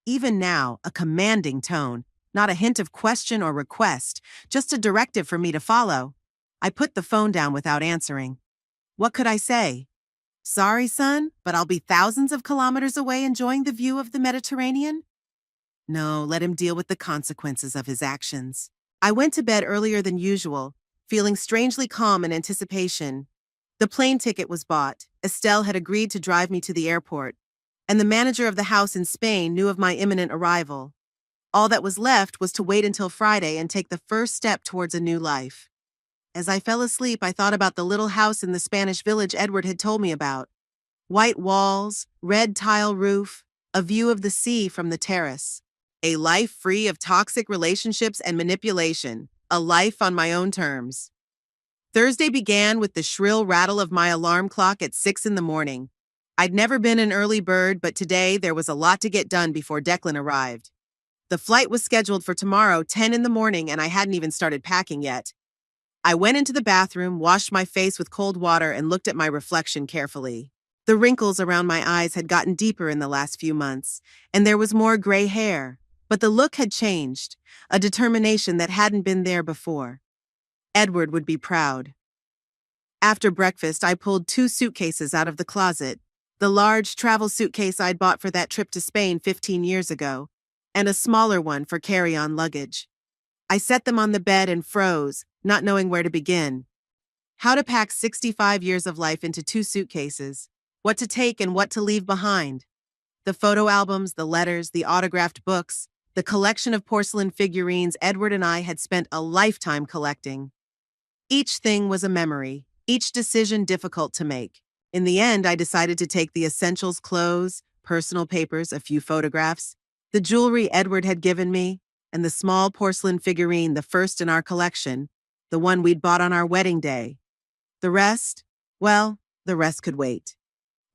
Even now, a commanding tone, not a hint of question or request, just a directive for me to follow. I put the phone down without answering. What could I say? Sorry, son, but I'll be thousands of kilometers away enjoying the view of the Mediterranean? No, let him deal with the consequences of his actions. I went to bed earlier than usual, feeling strangely calm in anticipation. The plane ticket was bought. Estelle had agreed to drive me to the airport, and the manager of the house in Spain knew of my imminent arrival. All that was left was to wait until Friday and take the first step towards a new life. As I fell asleep, I thought about the little house in the Spanish village Edward had told me about. White walls, red tile roof, a view of the sea from the terrace. A life free of toxic relationships and manipulation. A life on my own terms. Thursday began with the shrill rattle of my alarm clock at 6 in the morning. I'd never been an early bird, but today there was a lot to get done before Declan arrived. The flight was scheduled for tomorrow, 10 in the morning, and I hadn't even started packing yet. I went into the bathroom, washed my face with cold water, and looked at my reflection carefully. The wrinkles around my eyes had gotten deeper in the last few months, and there was more gray hair. But the look had changed, a determination that hadn't been there before. Edward would be proud. After breakfast, I pulled 2 suitcases out of the closet, the large travel suitcase I'd bought for that trip to Spain 15 years ago, and a smaller one for carry-on luggage. I set them on the bed and froze, not knowing where to begin. How to pack 65 years of life into 2 suitcases, what to take and what to leave behind. The photo albums, the letters, the autographed books, the collection of porcelain figurines Edward and I had spent a lifetime collecting. Each thing was a memory, each decision difficult to make. In the end, I decided to take the essentials: clothes, personal papers, a few photographs, the jewelry Edward had given me, and the small porcelain figurine, the first in our collection, the one we'd bought on our wedding day. The rest, well, the rest could wait.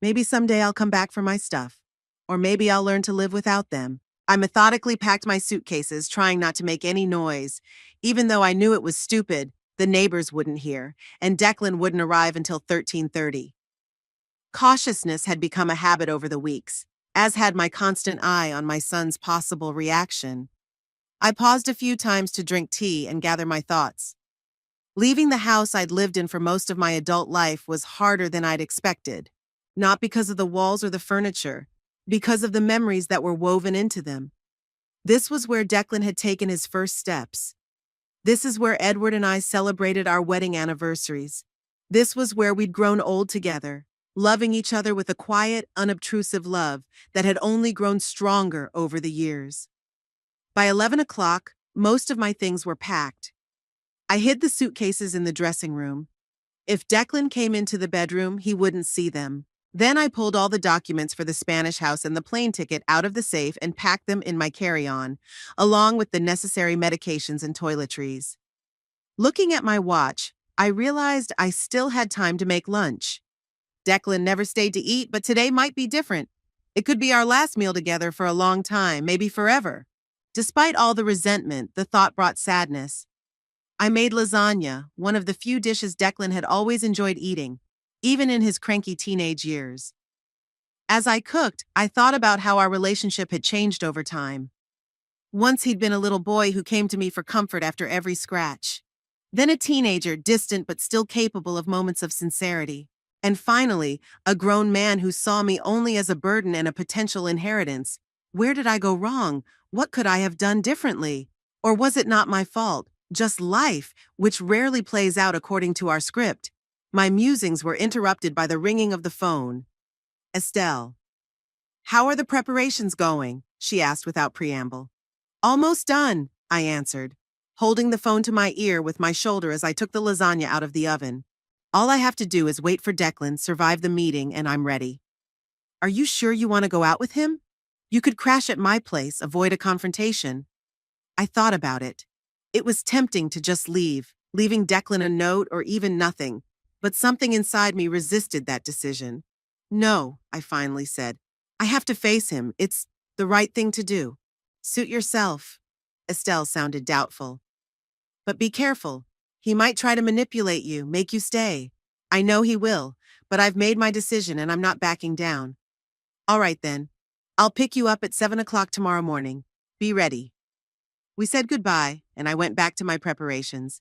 Maybe someday I'll come back for my stuff. Or maybe I'll learn to live without them. I methodically packed my suitcases, trying not to make any noise. Even though I knew it was stupid, the neighbors wouldn't hear, and Declan wouldn't arrive until 13:30. Cautiousness had become a habit over the weeks, as had my constant eye on my son's possible reaction. I paused a few times to drink tea and gather my thoughts. Leaving the house I'd lived in for most of my adult life was harder than I'd expected. Not because of the walls or the furniture, because of the memories that were woven into them. This was where Declan had taken his first steps. This is where Edward and I celebrated our wedding anniversaries. This was where we'd grown old together, loving each other with a quiet, unobtrusive love that had only grown stronger over the years. By 11 o'clock, most of my things were packed. I hid the suitcases in the dressing room. If Declan came into the bedroom, he wouldn't see them. Then I pulled all the documents for the Spanish house and the plane ticket out of the safe and packed them in my carry-on, along with the necessary medications and toiletries. Looking at my watch, I realized I still had time to make lunch. Declan never stayed to eat, but today might be different. It could be our last meal together for a long time, maybe forever. Despite all the resentment, the thought brought sadness. I made lasagna, one of the few dishes Declan had always enjoyed eating, even in his cranky teenage years. As I cooked, I thought about how our relationship had changed over time. Once he'd been a little boy who came to me for comfort after every scratch. Then a teenager, distant but still capable of moments of sincerity. And finally, a grown man who saw me only as a burden and a potential inheritance. Where did I go wrong? What could I have done differently? Or was it not my fault, just life, which rarely plays out according to our script? My musings were interrupted by the ringing of the phone. Estelle. "How are the preparations going?" she asked without preamble. "Almost done," I answered, holding the phone to my ear with my shoulder as I took the lasagna out of the oven. "All I have to do is wait for Declan, survive the meeting, and I'm ready." "Are you sure you want to go out with him? You could crash at my place, avoid a confrontation." I thought about it. It was tempting to just leave, leaving Declan a note or even nothing, but something inside me resisted that decision. "No," I finally said. "I have to face him. It's the right thing to do." "Suit yourself." Estelle sounded doubtful. "But be careful. He might try to manipulate you, make you stay." "I know he will, but I've made my decision and I'm not backing down." "All right then. I'll pick you up at 7 o'clock tomorrow morning. Be ready. We said goodbye, and I went back to my preparations.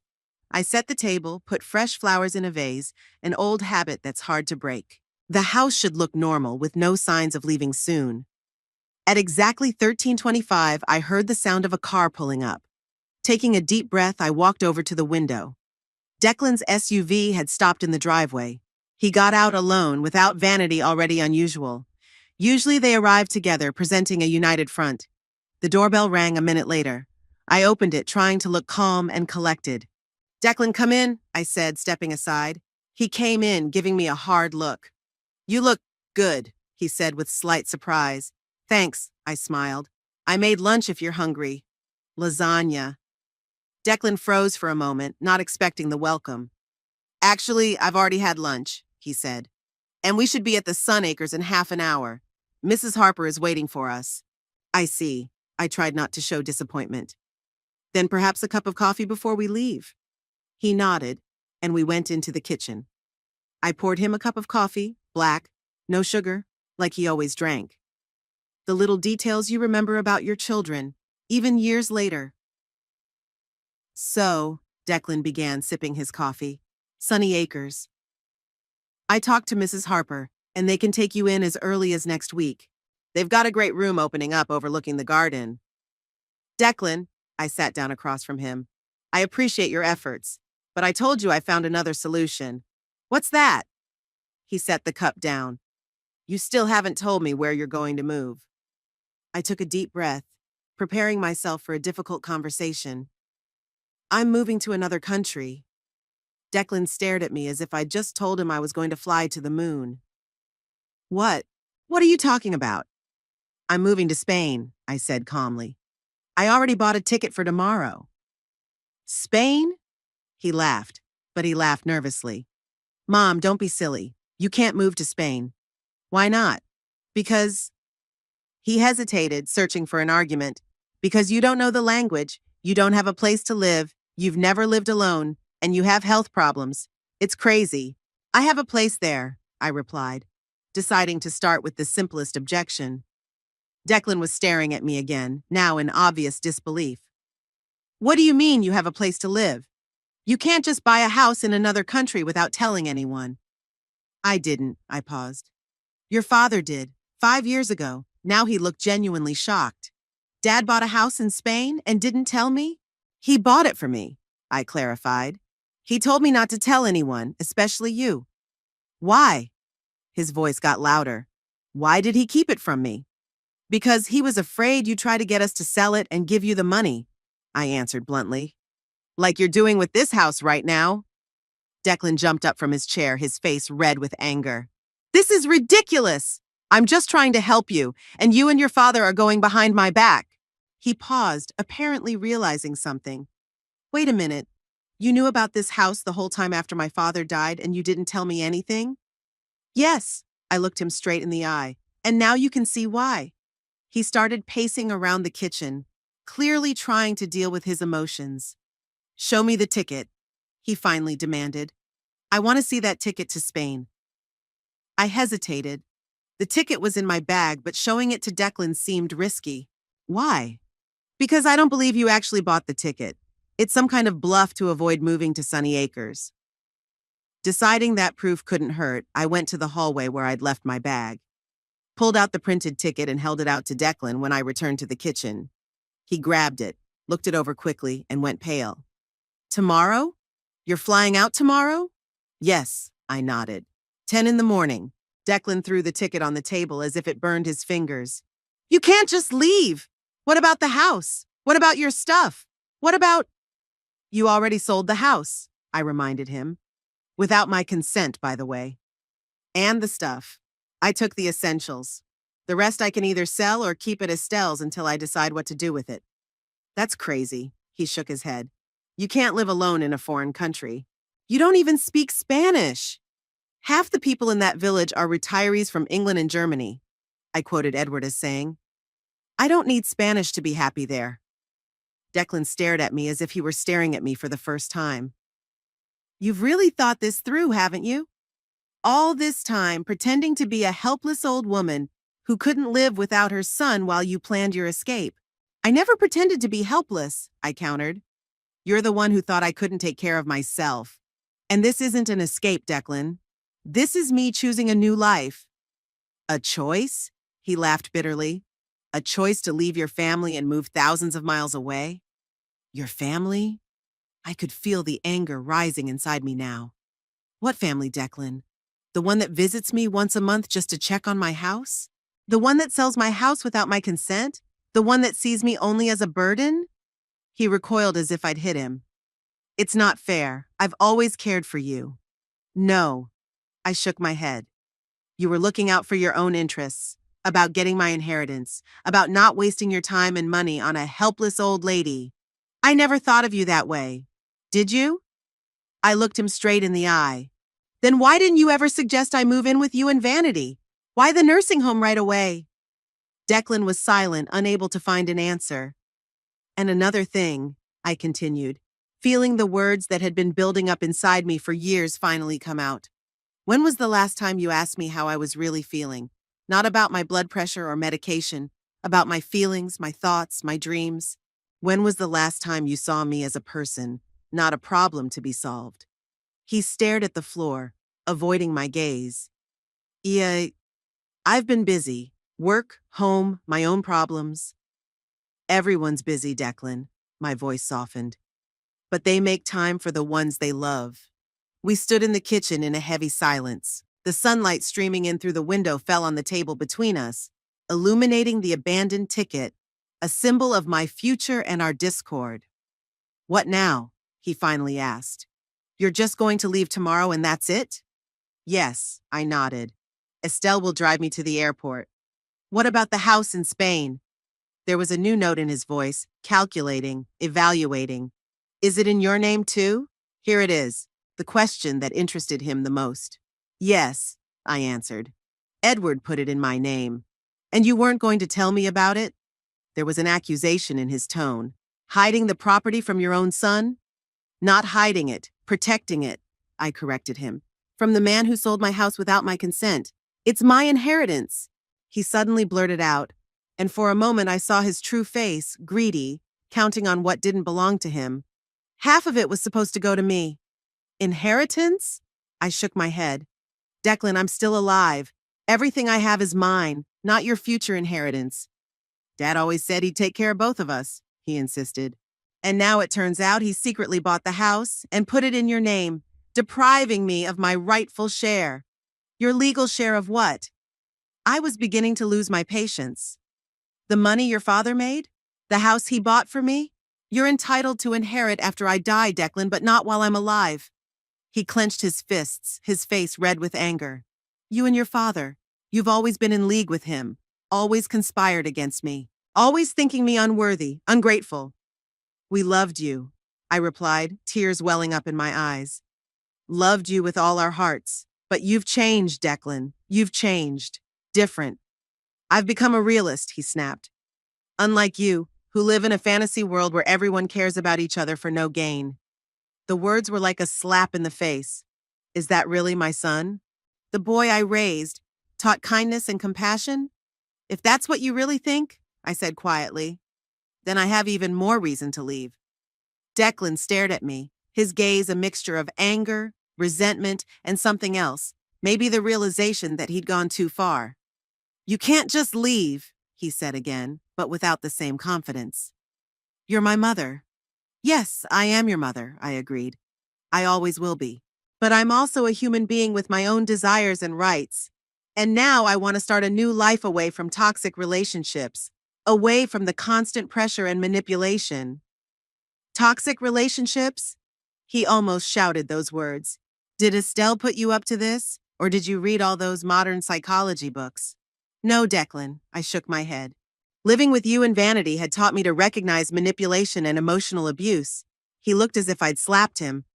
I set the table, put fresh flowers in a vase, an old habit that's hard to break. The house should look normal, with no signs of leaving soon. At exactly 13:25, I heard the sound of a car pulling up. Taking a deep breath, I walked over to the window. Declan's SUV had stopped in the driveway. He got out alone, without vanity already unusual. Usually they arrive together, presenting a united front. The doorbell rang a minute later. I opened it, trying to look calm and collected. "Declan, come in," I said, stepping aside. He came in, giving me a hard look. "You look good," he said with slight surprise. "Thanks," I smiled. "I made lunch if you're hungry." "Lasagna." Declan froze for a moment, not expecting the welcome. "Actually, I've already had lunch," he said. "And we should be at the Sun Acres in half an hour. Mrs. Harper is waiting for us." "I see." I tried not to show disappointment. "Then perhaps a cup of coffee before we leave." He nodded, and we went into the kitchen. I poured him a cup of coffee, black, no sugar, like he always drank. The little details you remember about your children, even years later. "So," Declan began, sipping his coffee, "Sunny Acres. I talked to Mrs. Harper, and they can take you in as early as next week. They've got a great room opening up overlooking the garden." "Declan," I sat down across from him, "I appreciate your efforts, but I told you I found another solution." "What's that?" He set the cup down. "You still haven't told me where you're going to move." I took a deep breath, preparing myself for a difficult conversation. "I'm moving to another country." Declan stared at me as if I'd just told him I was going to fly to the moon. "What? What are you talking about?" "I'm moving to Spain," I said calmly. "I already bought a ticket for tomorrow." "Spain?" He laughed, but he laughed nervously. "Mom, don't be silly. You can't move to Spain." "Why not?" "Because—" He hesitated, searching for an argument. "Because you don't know the language, you don't have a place to live, you've never lived alone, and you have health problems. It's crazy." "I have a place there," I replied, deciding to start with the simplest objection. Declan was staring at me again, now in obvious disbelief. "What do you mean you have a place to live? You can't just buy a house in another country without telling anyone." "I didn't," I paused. "Your father did, 5 years ago." Now he looked genuinely shocked. "Dad bought a house in Spain and didn't tell me?" "He bought it for me," I clarified. "He told me not to tell anyone, especially you." "Why?" His voice got louder. "Why did he keep it from me?" "Because he was afraid you'd try to get us to sell it and give you the money," I answered bluntly. "Like you're doing with this house right now." Declan jumped up from his chair, his face red with anger. "This is ridiculous! I'm just trying to help you, and you and your father are going behind my back." He paused, apparently realizing something. "Wait a minute. You knew about this house the whole time after my father died, and you didn't tell me anything?" "Yes," I looked him straight in the eye, "and now you can see why." He started pacing around the kitchen, clearly trying to deal with his emotions. "Show me the ticket," he finally demanded. "I want to see that ticket to Spain." I hesitated. The ticket was in my bag, but showing it to Declan seemed risky. "Why?" "Because I don't believe you actually bought the ticket. It's some kind of bluff to avoid moving to Sunny Acres." Deciding that proof couldn't hurt, I went to the hallway where I'd left my bag, pulled out the printed ticket and held it out to Declan when I returned to the kitchen. He grabbed it, looked it over quickly, and went pale. "Tomorrow? You're flying out tomorrow?" "Yes," I nodded. 10 in the morning. Declan threw the ticket on the table as if it burned his fingers. "You can't just leave! What about the house? What about your stuff? What about—" "You already sold the house," I reminded him. "Without my consent, by the way. And the stuff. I took the essentials. The rest I can either sell or keep at Estelle's until I decide what to do with it." "That's crazy," he shook his head. "You can't live alone in a foreign country. You don't even speak Spanish." "Half the people in that village are retirees from England and Germany," I quoted Edward as saying. "I don't need Spanish to be happy there." Declan stared at me as if he were staring at me for the first time. "You've really thought this through, haven't you? All this time, pretending to be a helpless old woman, who couldn't live without her son while you planned your escape. I never pretended to be helpless, I countered. You're the one who thought I couldn't take care of myself. And this isn't an escape, Declan. This is me choosing a new life. A choice? He laughed bitterly. A choice to leave your family and move thousands of miles away? Your family? I could feel the anger rising inside me now. What family, Declan? The one that visits me once a month just to check on my house? The one that sells my house without my consent? The one that sees me only as a burden? He recoiled as if I'd hit him. It's not fair. I've always cared for you. No. I shook my head. You were looking out for your own interests, about getting my inheritance, about not wasting your time and money on a helpless old lady. I never thought of you that way. Did you? I looked him straight in the eye. Then why didn't you ever suggest I move in with you in Vanity? Why the nursing home right away? Declan was silent, unable to find an answer. And another thing, I continued, feeling the words that had been building up inside me for years finally come out. When was the last time you asked me how I was really feeling? Not about my blood pressure or medication, about my feelings, my thoughts, my dreams. When was the last time you saw me as a person, not a problem to be solved? He stared at the floor, avoiding my gaze. Yeah, I've been busy. Work, home, my own problems. Everyone's busy, Declan. My voice softened. But they make time for the ones they love. We stood in the kitchen in a heavy silence. The sunlight streaming in through the window fell on the table between us, illuminating the abandoned ticket, a symbol of my future and our discord. What now? He finally asked. You're just going to leave tomorrow and that's it? Yes, I nodded. Estelle will drive me to the airport. What about the house in Spain? There was a new note in his voice, calculating, evaluating. Is it in your name too? Here it is, the question that interested him the most. Yes, I answered. Edward put it in my name. And you weren't going to tell me about it? There was an accusation in his tone. Hiding the property from your own son? Not hiding it, protecting it, I corrected him. From the man who sold my house without my consent. It's my inheritance. He suddenly blurted out, and for a moment I saw his true face, greedy, counting on what didn't belong to him. Half of it was supposed to go to me. Inheritance? I shook my head. Declan, I'm still alive. Everything I have is mine, not your future inheritance. Dad always said he'd take care of both of us, he insisted. And now it turns out he secretly bought the house and put it in your name, depriving me of my rightful share. Your legal share of what? I was beginning to lose my patience. The money your father made? The house he bought for me? You're entitled to inherit after I die, Declan, but not while I'm alive. He clenched his fists, his face red with anger. You and your father, you've always been in league with him, always conspired against me, always thinking me unworthy, ungrateful. We loved you, I replied, tears welling up in my eyes. Loved you with all our hearts, but you've changed, Declan. You've changed. Different. I've become a realist, he snapped. Unlike you, who live in a fantasy world where everyone cares about each other for no gain. The words were like a slap in the face. Is that really my son? The boy I raised, taught kindness and compassion? If that's what you really think, I said quietly, then I have even more reason to leave. Declan stared at me, his gaze a mixture of anger, resentment, and something else, maybe the realization that he'd gone too far. You can't just leave, he said again, but without the same confidence. You're my mother. Yes, I am your mother, I agreed. I always will be. But I'm also a human being with my own desires and rights. And now I want to start a new life away from toxic relationships, away from the constant pressure and manipulation. Toxic relationships? He almost shouted those words. Did Estelle put you up to this? Or did you read all those modern psychology books? No, Declan, I shook my head. Living with you in Vanity had taught me to recognize manipulation and emotional abuse. He looked as if I'd slapped him.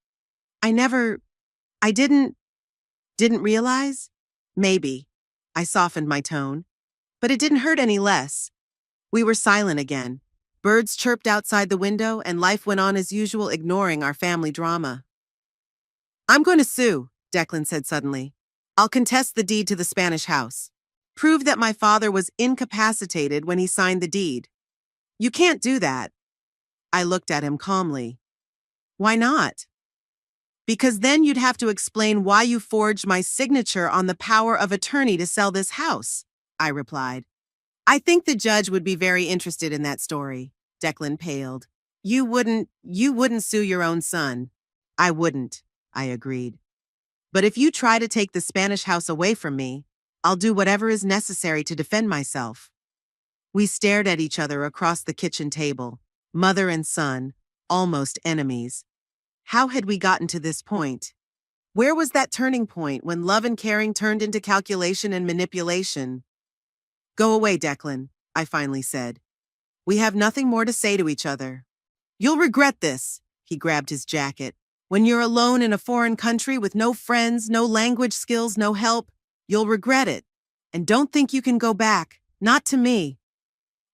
I didn't realize? Maybe. I softened my tone. But it didn't hurt any less. We were silent again. Birds chirped outside the window and life went on as usual, ignoring our family drama. I'm going to sue, Declan said suddenly. I'll contest the deed to the Spanish house. Prove that my father was incapacitated when he signed the deed. You can't do that. I looked at him calmly. Why not? Because then you'd have to explain why you forged my signature on the power of attorney to sell this house, I replied. I think the judge would be very interested in that story. Declan paled. You wouldn't sue your own son. I wouldn't, I agreed. But if you try to take the Spanish house away from me, I'll do whatever is necessary to defend myself. We stared at each other across the kitchen table, mother and son, almost enemies. How had we gotten to this point? Where was that turning point when love and caring turned into calculation and manipulation? Go away, Declan, I finally said. We have nothing more to say to each other. You'll regret this, he grabbed his jacket. When you're alone in a foreign country with no friends, no language skills, no help, you'll regret it. And don't think you can go back, not to me.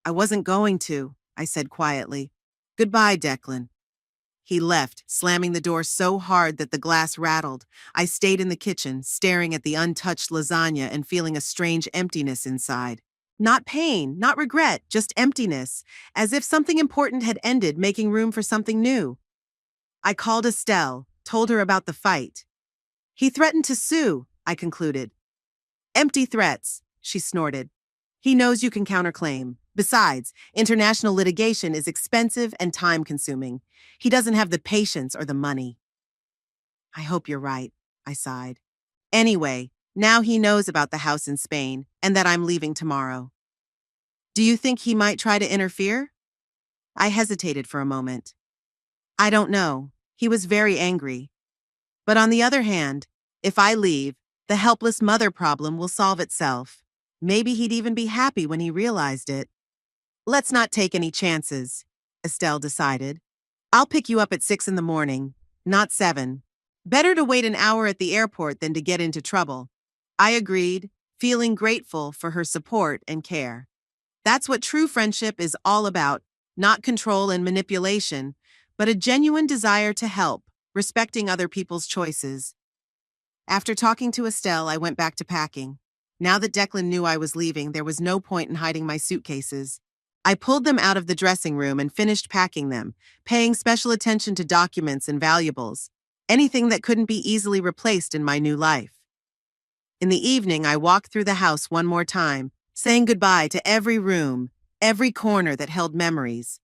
I wasn't going to, I said quietly. Goodbye, Declan. He left, slamming the door so hard that the glass rattled. I stayed in the kitchen, staring at the untouched lasagna and feeling a strange emptiness inside. Not pain, not regret, just emptiness, as if something important had ended, making room for something new. I called Estelle, told her about the fight. He threatened to sue, I concluded. Empty threats, she snorted. He knows you can counterclaim. Besides, international litigation is expensive and time-consuming. He doesn't have the patience or the money. I hope you're right, I sighed. Anyway, now he knows about the house in Spain and that I'm leaving tomorrow. Do you think he might try to interfere? I hesitated for a moment. I don't know. He was very angry. But on the other hand, if I leave, the helpless mother problem will solve itself. Maybe he'd even be happy when he realized it. Let's not take any chances, Estelle decided. I'll pick you up at 6 in the morning, not 7. Better to wait an hour at the airport than to get into trouble. I agreed, feeling grateful for her support and care. That's what true friendship is all about, not control and manipulation, but a genuine desire to help, respecting other people's choices. After talking to Estelle, I went back to packing. Now that Declan knew I was leaving, there was no point in hiding my suitcases. I pulled them out of the dressing room and finished packing them, paying special attention to documents and valuables, anything that couldn't be easily replaced in my new life. In the evening, I walked through the house one more time, saying goodbye to every room, every corner that held memories.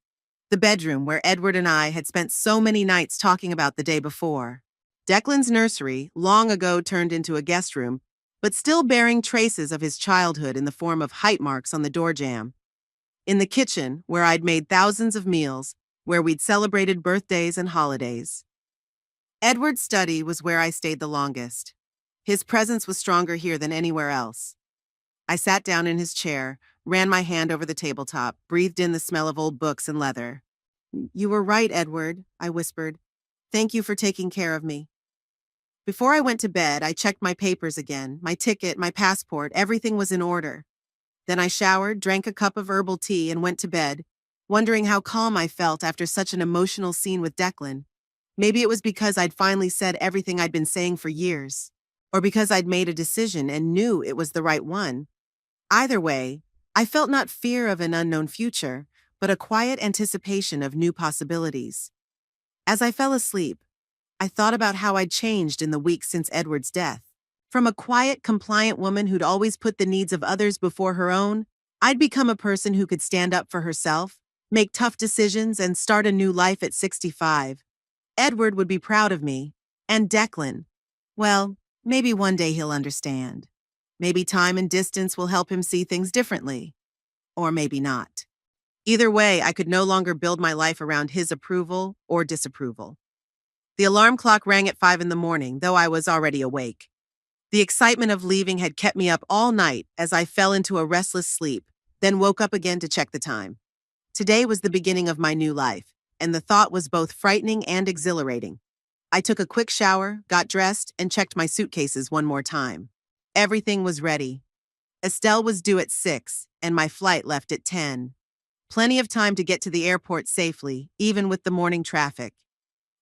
The bedroom where Edward and I had spent so many nights talking about the day before. Declan's nursery, long ago turned into a guest room, but still bearing traces of his childhood in the form of height marks on the door jamb. In the kitchen, where I'd made thousands of meals, where we'd celebrated birthdays and holidays. Edward's study was where I stayed the longest. His presence was stronger here than anywhere else. I sat down in his chair, ran my hand over the tabletop, breathed in the smell of old books and leather. You were right, Edward, I whispered. Thank you for taking care of me. Before I went to bed, I checked my papers again, my ticket, my passport, everything was in order. Then I showered, drank a cup of herbal tea, and went to bed, wondering how calm I felt after such an emotional scene with Declan. Maybe it was because I'd finally said everything I'd been saying for years, or because I'd made a decision and knew it was the right one. Either way, I felt not fear of an unknown future, but a quiet anticipation of new possibilities. As I fell asleep, I thought about how I'd changed in the weeks since Edward's death. From a quiet, compliant woman who'd always put the needs of others before her own, I'd become a person who could stand up for herself, make tough decisions, and start a new life at 65. Edward would be proud of me. And Declan. Well, maybe one day he'll understand. Maybe time and distance will help him see things differently. Or maybe not. Either way, I could no longer build my life around his approval or disapproval. The alarm clock rang at 5 in the morning, though I was already awake. The excitement of leaving had kept me up all night as I fell into a restless sleep, then woke up again to check the time. Today was the beginning of my new life, and the thought was both frightening and exhilarating. I took a quick shower, got dressed, and checked my suitcases one more time. Everything was ready. Estelle was due at 6, and my flight left at 10. Plenty of time to get to the airport safely, even with the morning traffic.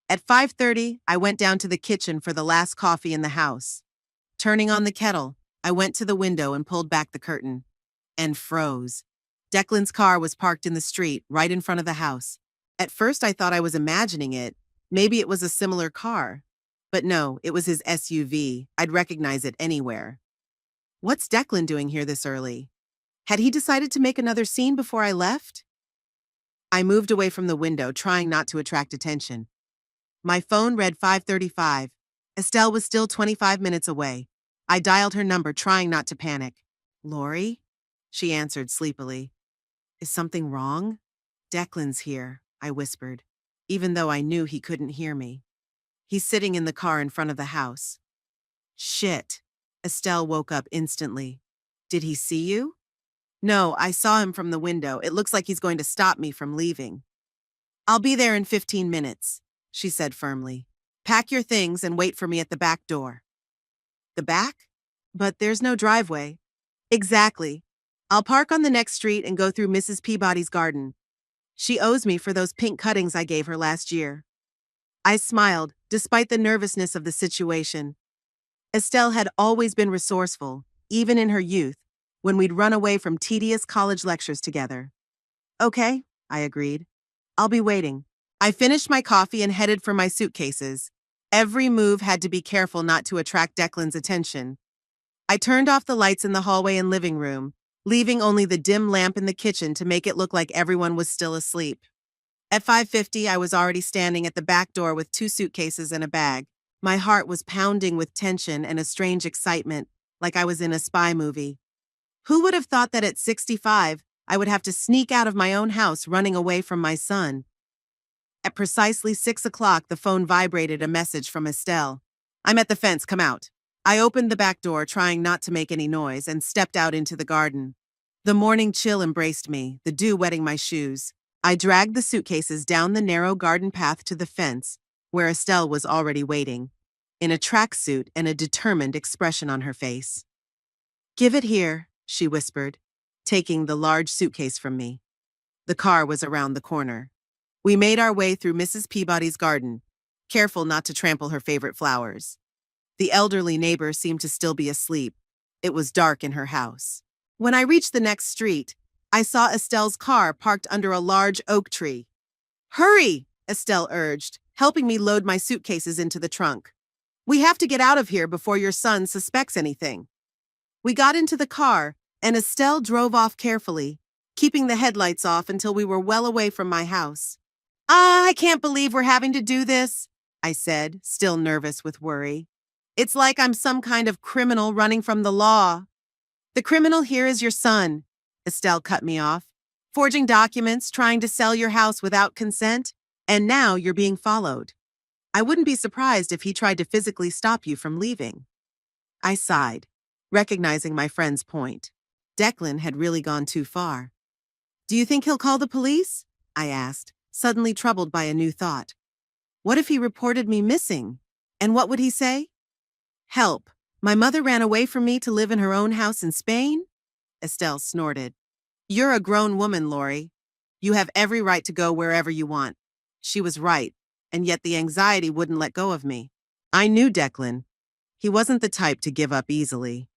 At 5:30, I went down to the kitchen for the last coffee in the house. Turning on the kettle, I went to the window and pulled back the curtain. And froze. Declan's car was parked in the street, right in front of the house. At first I thought I was imagining it. Maybe it was a similar car. But no, it was his SUV. I'd recognize it anywhere. What's Declan doing here this early? Had he decided to make another scene before I left? I moved away from the window, trying not to attract attention. My phone read 5:35. Estelle was still 25 minutes away. I dialed her number, trying not to panic. Lori? She answered sleepily. Is something wrong? Declan's here, I whispered, even though I knew he couldn't hear me. He's sitting in the car in front of the house. Shit. Estelle woke up instantly. Did he see you? No, I saw him from the window. It looks like he's going to stop me from leaving. I'll be there in 15 minutes, she said firmly. Pack your things and wait for me at the back door. The back? But there's no driveway. Exactly. I'll park on the next street and go through Mrs. Peabody's garden. She owes me for those pink cuttings I gave her last year. I smiled, despite the nervousness of the situation. Estelle had always been resourceful, even in her youth, when we'd run away from tedious college lectures together. Okay, I agreed. I'll be waiting. I finished my coffee and headed for my suitcases. Every move had to be careful not to attract Declan's attention. I turned off the lights in the hallway and living room, leaving only the dim lamp in the kitchen to make it look like everyone was still asleep. At 5:50, I was already standing at the back door with 2 suitcases and a bag. My heart was pounding with tension and a strange excitement, like I was in a spy movie. Who would have thought that at 65, I would have to sneak out of my own house running away from my son? At precisely 6 o'clock, the phone vibrated a message from Estelle. I'm at the fence, come out. I opened the back door, trying not to make any noise, and stepped out into the garden. The morning chill embraced me, the dew wetting my shoes. I dragged the suitcases down the narrow garden path to the fence, where Estelle was already waiting, in a tracksuit and a determined expression on her face. Give it here, she whispered, taking the large suitcase from me. The car was around the corner. We made our way through Mrs. Peabody's garden, careful not to trample her favorite flowers. The elderly neighbor seemed to still be asleep. It was dark in her house. When I reached the next street, I saw Estelle's car parked under a large oak tree. Hurry, Estelle urged, helping me load my suitcases into the trunk. We have to get out of here before your son suspects anything. We got into the car, and Estelle drove off carefully, keeping the headlights off until we were well away from my house. I can't believe we're having to do this, I said, still nervous with worry. It's like I'm some kind of criminal running from the law. The criminal here is your son, Estelle cut me off. Forging documents, trying to sell your house without consent, and now you're being followed. I wouldn't be surprised if he tried to physically stop you from leaving. I sighed, recognizing my friend's point. Declan had really gone too far. Do you think he'll call the police? I asked, suddenly troubled by a new thought. What if he reported me missing? And what would he say? Help. My mother ran away from me to live in her own house in Spain? Estelle snorted. You're a grown woman, Lori. You have every right to go wherever you want. She was right, and yet the anxiety wouldn't let go of me. I knew Declan. He wasn't the type to give up easily.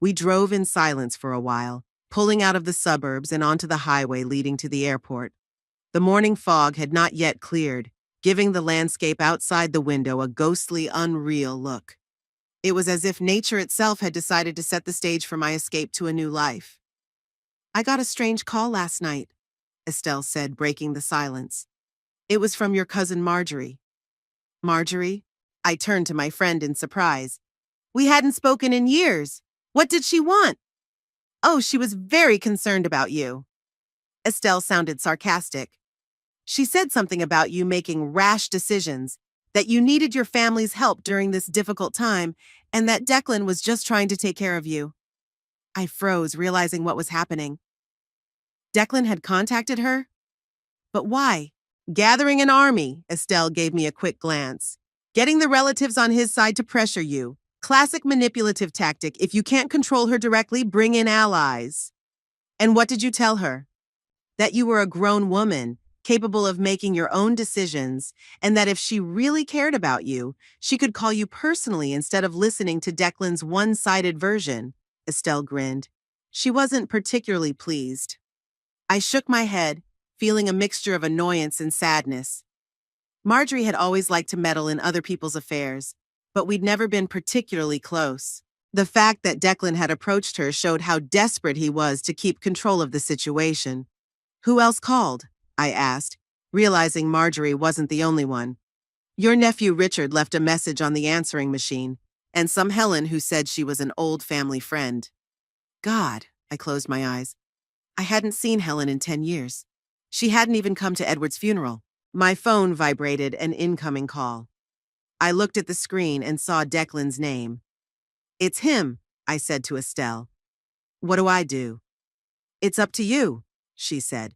We drove in silence for a while, pulling out of the suburbs and onto the highway leading to the airport. The morning fog had not yet cleared, giving the landscape outside the window a ghostly, unreal look. It was as if nature itself had decided to set the stage for my escape to a new life. I got a strange call last night, Estelle said, breaking the silence. It was from your cousin Marjorie. Marjorie? I turned to my friend in surprise. We hadn't spoken in years. What did she want? Oh, she was very concerned about you. Estelle sounded sarcastic. She said something about you making rash decisions, that you needed your family's help during this difficult time, and that Declan was just trying to take care of you. I froze, realizing what was happening. Declan had contacted her? But why? Gathering an army, Estelle gave me a quick glance. Getting the relatives on his side to pressure you. Classic manipulative tactic. If you can't control her directly, bring in allies. And what did you tell her? That you were a grown woman, capable of making your own decisions, and that if she really cared about you, she could call you personally instead of listening to Declan's one-sided version. Estelle grinned. She wasn't particularly pleased. I shook my head, feeling a mixture of annoyance and sadness. Marjorie had always liked to meddle in other people's affairs, but we'd never been particularly close. The fact that Declan had approached her showed how desperate he was to keep control of the situation. Who else called? I asked, realizing Marjorie wasn't the only one. Your nephew Richard left a message on the answering machine, and some Helen who said she was an old family friend. God, I closed my eyes. I hadn't seen Helen in 10 years. She hadn't even come to Edward's funeral. My phone vibrated an incoming call. I looked at the screen and saw Declan's name. It's him, I said to Estelle. What do I do? It's up to you, she said.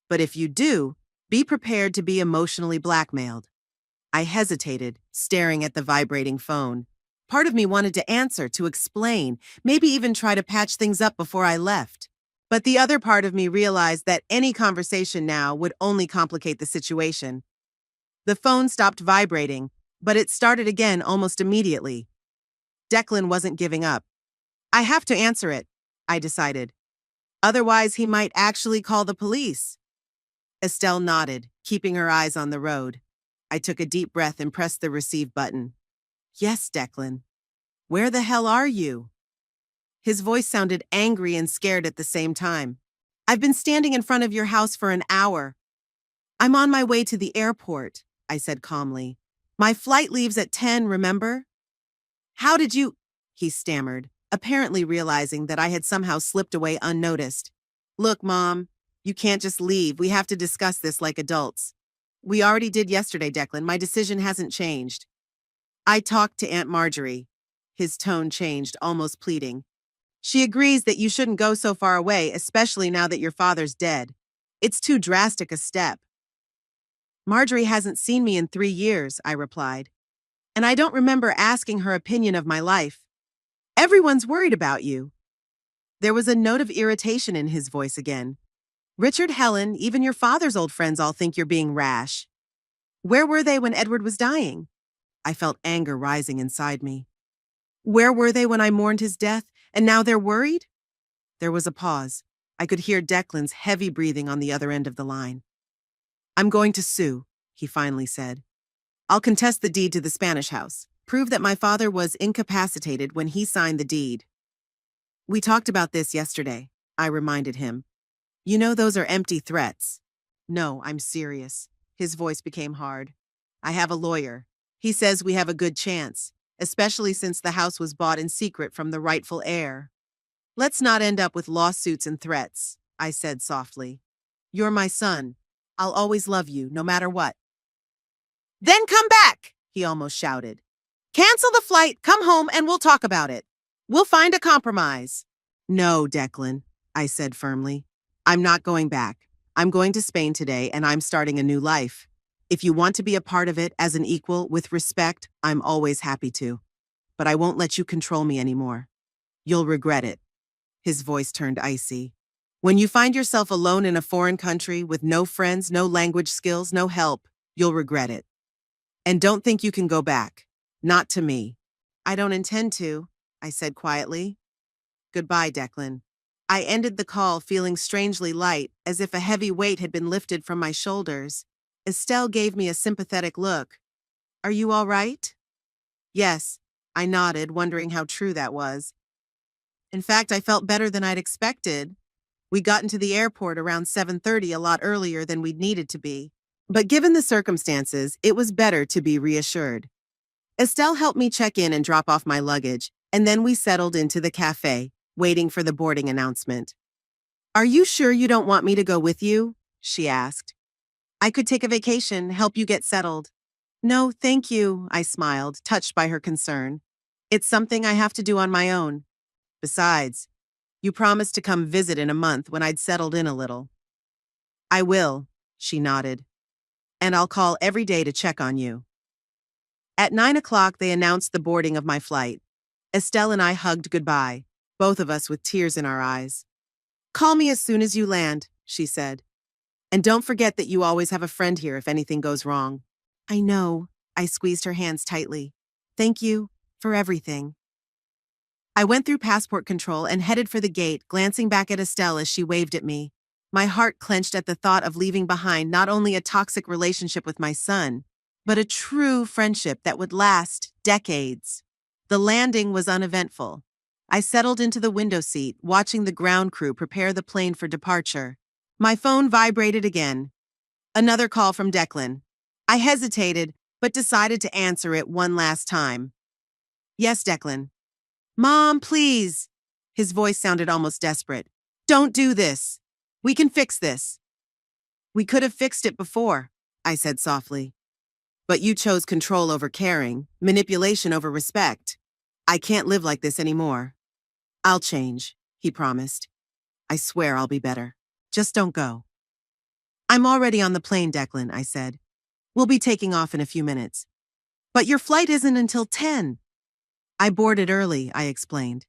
But if you do, be prepared to be emotionally blackmailed. I hesitated, staring at the vibrating phone. Part of me wanted to answer, to explain, maybe even try to patch things up before I left. But the other part of me realized that any conversation now would only complicate the situation. The phone stopped vibrating, but it started again almost immediately. Declan wasn't giving up. I have to answer it, I decided. Otherwise, he might actually call the police. Estelle nodded, keeping her eyes on the road. I took a deep breath and pressed the receive button. Yes, Declan. Where the hell are you? His voice sounded angry and scared at the same time. I've been standing in front of your house for an hour. I'm on my way to the airport, I said calmly. My flight leaves at 10, remember? How did you? He stammered, apparently realizing that I had somehow slipped away unnoticed. Look, Mom, you can't just leave. We have to discuss this like adults. We already did yesterday, Declan. My decision hasn't changed. I talked to Aunt Marjorie. His tone changed, almost pleading. She agrees that you shouldn't go so far away, especially now that your father's dead. It's too drastic a step. Marjorie hasn't seen me in 3 years, I replied. And I don't remember asking her opinion of my life. Everyone's worried about you. There was a note of irritation in his voice again. Richard, Helen, even your father's old friends all think you're being rash. Where were they when Edward was dying? I felt anger rising inside me. Where were they when I mourned his death, and now they're worried? There was a pause. I could hear Declan's heavy breathing on the other end of the line. I'm going to sue, he finally said. I'll contest the deed to the Spanish house, prove that my father was incapacitated when he signed the deed. We talked about this yesterday, I reminded him. You know those are empty threats. No, I'm serious. His voice became hard. I have a lawyer. He says we have a good chance, especially since the house was bought in secret from the rightful heir. Let's not end up with lawsuits and threats, I said softly. You're my son. I'll always love you, no matter what. Then come back, he almost shouted. Cancel the flight, come home, and we'll talk about it. We'll find a compromise. No, Declan, I said firmly. I'm not going back. I'm going to Spain today, and I'm starting a new life. If you want to be a part of it as an equal, with respect, I'm always happy to. But I won't let you control me anymore. You'll regret it. His voice turned icy. When you find yourself alone in a foreign country with no friends, no language skills, no help, you'll regret it. And don't think you can go back. Not to me. I don't intend to, I said quietly. Goodbye, Declan. I ended the call feeling strangely light, as if a heavy weight had been lifted from my shoulders. Estelle gave me a sympathetic look. Are you all right? Yes, I nodded, wondering how true that was. In fact, I felt better than I'd expected. We got into the airport around 7:30, a lot earlier than we'd needed to be. But given the circumstances, it was better to be reassured. Estelle helped me check in and drop off my luggage, and then we settled into the cafe, waiting for the boarding announcement. Are you sure you don't want me to go with you? She asked. I could take a vacation, help you get settled. No, thank you, I smiled, touched by her concern. It's something I have to do on my own. Besides, you promised to come visit in a month when I'd settled in a little. I will, she nodded. And I'll call every day to check on you. At 9 o'clock, they announced the boarding of my flight. Estelle and I hugged goodbye, both of us with tears in our eyes. Call me as soon as you land, she said. And don't forget that you always have a friend here if anything goes wrong. I know, I squeezed her hands tightly. Thank you for everything. I went through passport control and headed for the gate, glancing back at Estelle as she waved at me. My heart clenched at the thought of leaving behind not only a toxic relationship with my son, but a true friendship that would last decades. The landing was uneventful. I settled into the window seat, watching the ground crew prepare the plane for departure. My phone vibrated again. Another call from Declan. I hesitated, but decided to answer it one last time. Yes, Declan. Mom, please. His voice sounded almost desperate. Don't do this. We can fix this. We could have fixed it before, I said softly. But you chose control over caring, manipulation over respect. I can't live like this anymore. I'll change, he promised. I swear I'll be better. Just don't go. I'm already on the plane, Declan, I said. We'll be taking off in a few minutes. But your flight isn't until 10. I boarded early, I explained.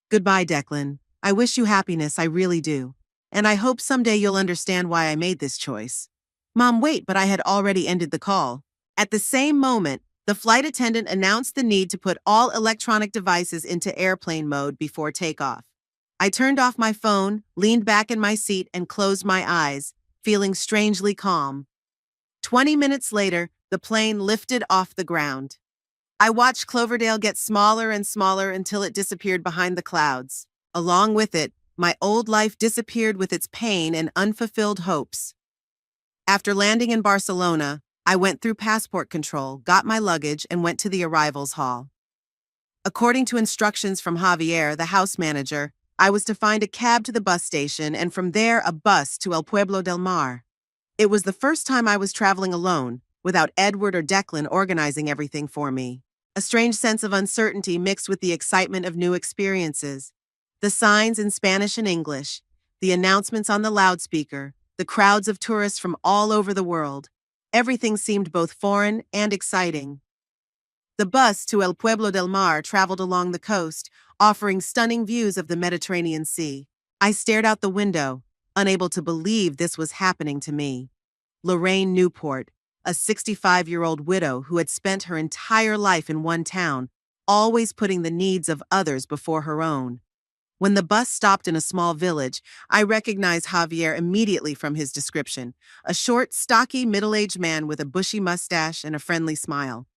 Goodbye, Declan. I wish you happiness, I really do. And I hope someday you'll understand why I made this choice. Mom, wait, but I had already ended the call. At the same moment, the flight attendant announced the need to put all electronic devices into airplane mode before takeoff. I turned off my phone, leaned back in my seat, and closed my eyes, feeling strangely calm. 20 minutes later, the plane lifted off the ground. I watched Cloverdale get smaller and smaller until it disappeared behind the clouds. Along with it, my old life disappeared with its pain and unfulfilled hopes. After landing in Barcelona, I went through passport control, got my luggage, and went to the arrivals hall. According to instructions from Javier, the house manager, I was to find a cab to the bus station and from there a bus to El Pueblo del Mar. It was the first time I was traveling alone, without Edward or Declan organizing everything for me. A strange sense of uncertainty mixed with the excitement of new experiences. The signs in Spanish and English, the announcements on the loudspeaker, the crowds of tourists from all over the world. Everything seemed both foreign and exciting. The bus to El Pueblo del Mar traveled along the coast, offering stunning views of the Mediterranean Sea. I stared out the window, unable to believe this was happening to me. Lorraine Newport, a 65-year-old widow who had spent her entire life in one town, always putting the needs of others before her own. When the bus stopped in a small village, I recognized Javier immediately from his description, a short, stocky, middle-aged man with a bushy mustache and a friendly smile.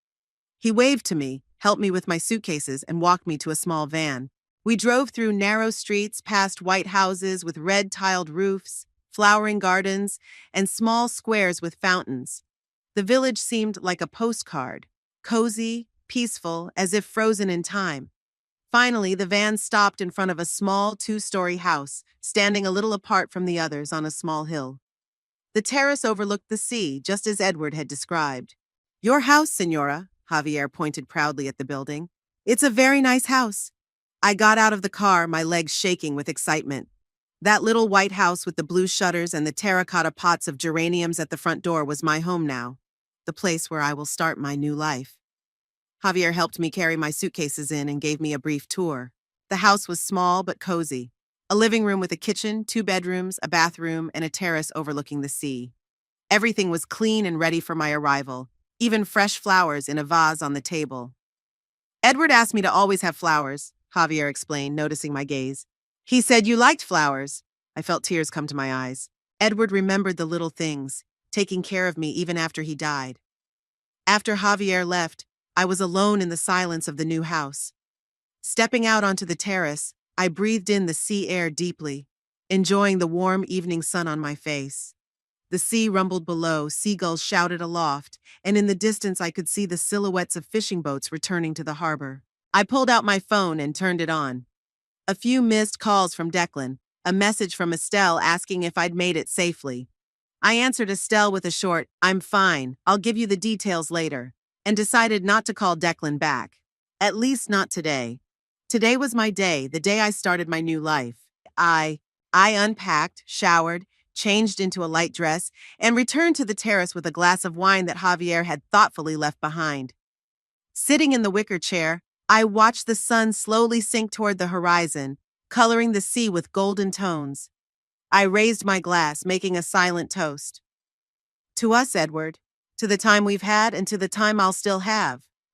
He waved to me, helped me with my suitcases, and walked me to a small van. We drove through narrow streets, past white houses with red-tiled roofs, flowering gardens, and small squares with fountains. The village seemed like a postcard, cozy, peaceful, as if frozen in time. Finally, the van stopped in front of a small two-story house, standing a little apart from the others on a small hill. The terrace overlooked the sea, just as Edward had described. Your house, Senora, Javier pointed proudly at the building. It's a very nice house. I got out of the car, my legs shaking with excitement. That little white house with the blue shutters and the terracotta pots of geraniums at the front door was my home now, the place where I will start my new life. Javier helped me carry my suitcases in and gave me a brief tour. The house was small but cozy. A living room with a kitchen, 2 bedrooms, a bathroom, and a terrace overlooking the sea. Everything was clean and ready for my arrival, even fresh flowers in a vase on the table. Edward asked me to always have flowers, Javier explained, noticing my gaze. He said you liked flowers. I felt tears come to my eyes. Edward remembered the little things, taking care of me even after he died. After Javier left, I was alone in the silence of the new house. Stepping out onto the terrace, I breathed in the sea air deeply, enjoying the warm evening sun on my face. The sea rumbled below, seagulls shouted aloft, and in the distance I could see the silhouettes of fishing boats returning to the harbor. I pulled out my phone and turned it on. A few missed calls from Declan, a message from Estelle asking if I'd made it safely. I answered Estelle with a short, "I'm fine, I'll give you the details later," and decided not to call Declan back. At least not today. Today was my day, the day I started my new life. I unpacked, showered, changed into a light dress, and returned to the terrace with a glass of wine that Javier had thoughtfully left behind. Sitting in the wicker chair, I watched the sun slowly sink toward the horizon, coloring the sea with golden tones. I raised my glass, making a silent toast. To us, Edward. To the time we've had and to the time I'll still have.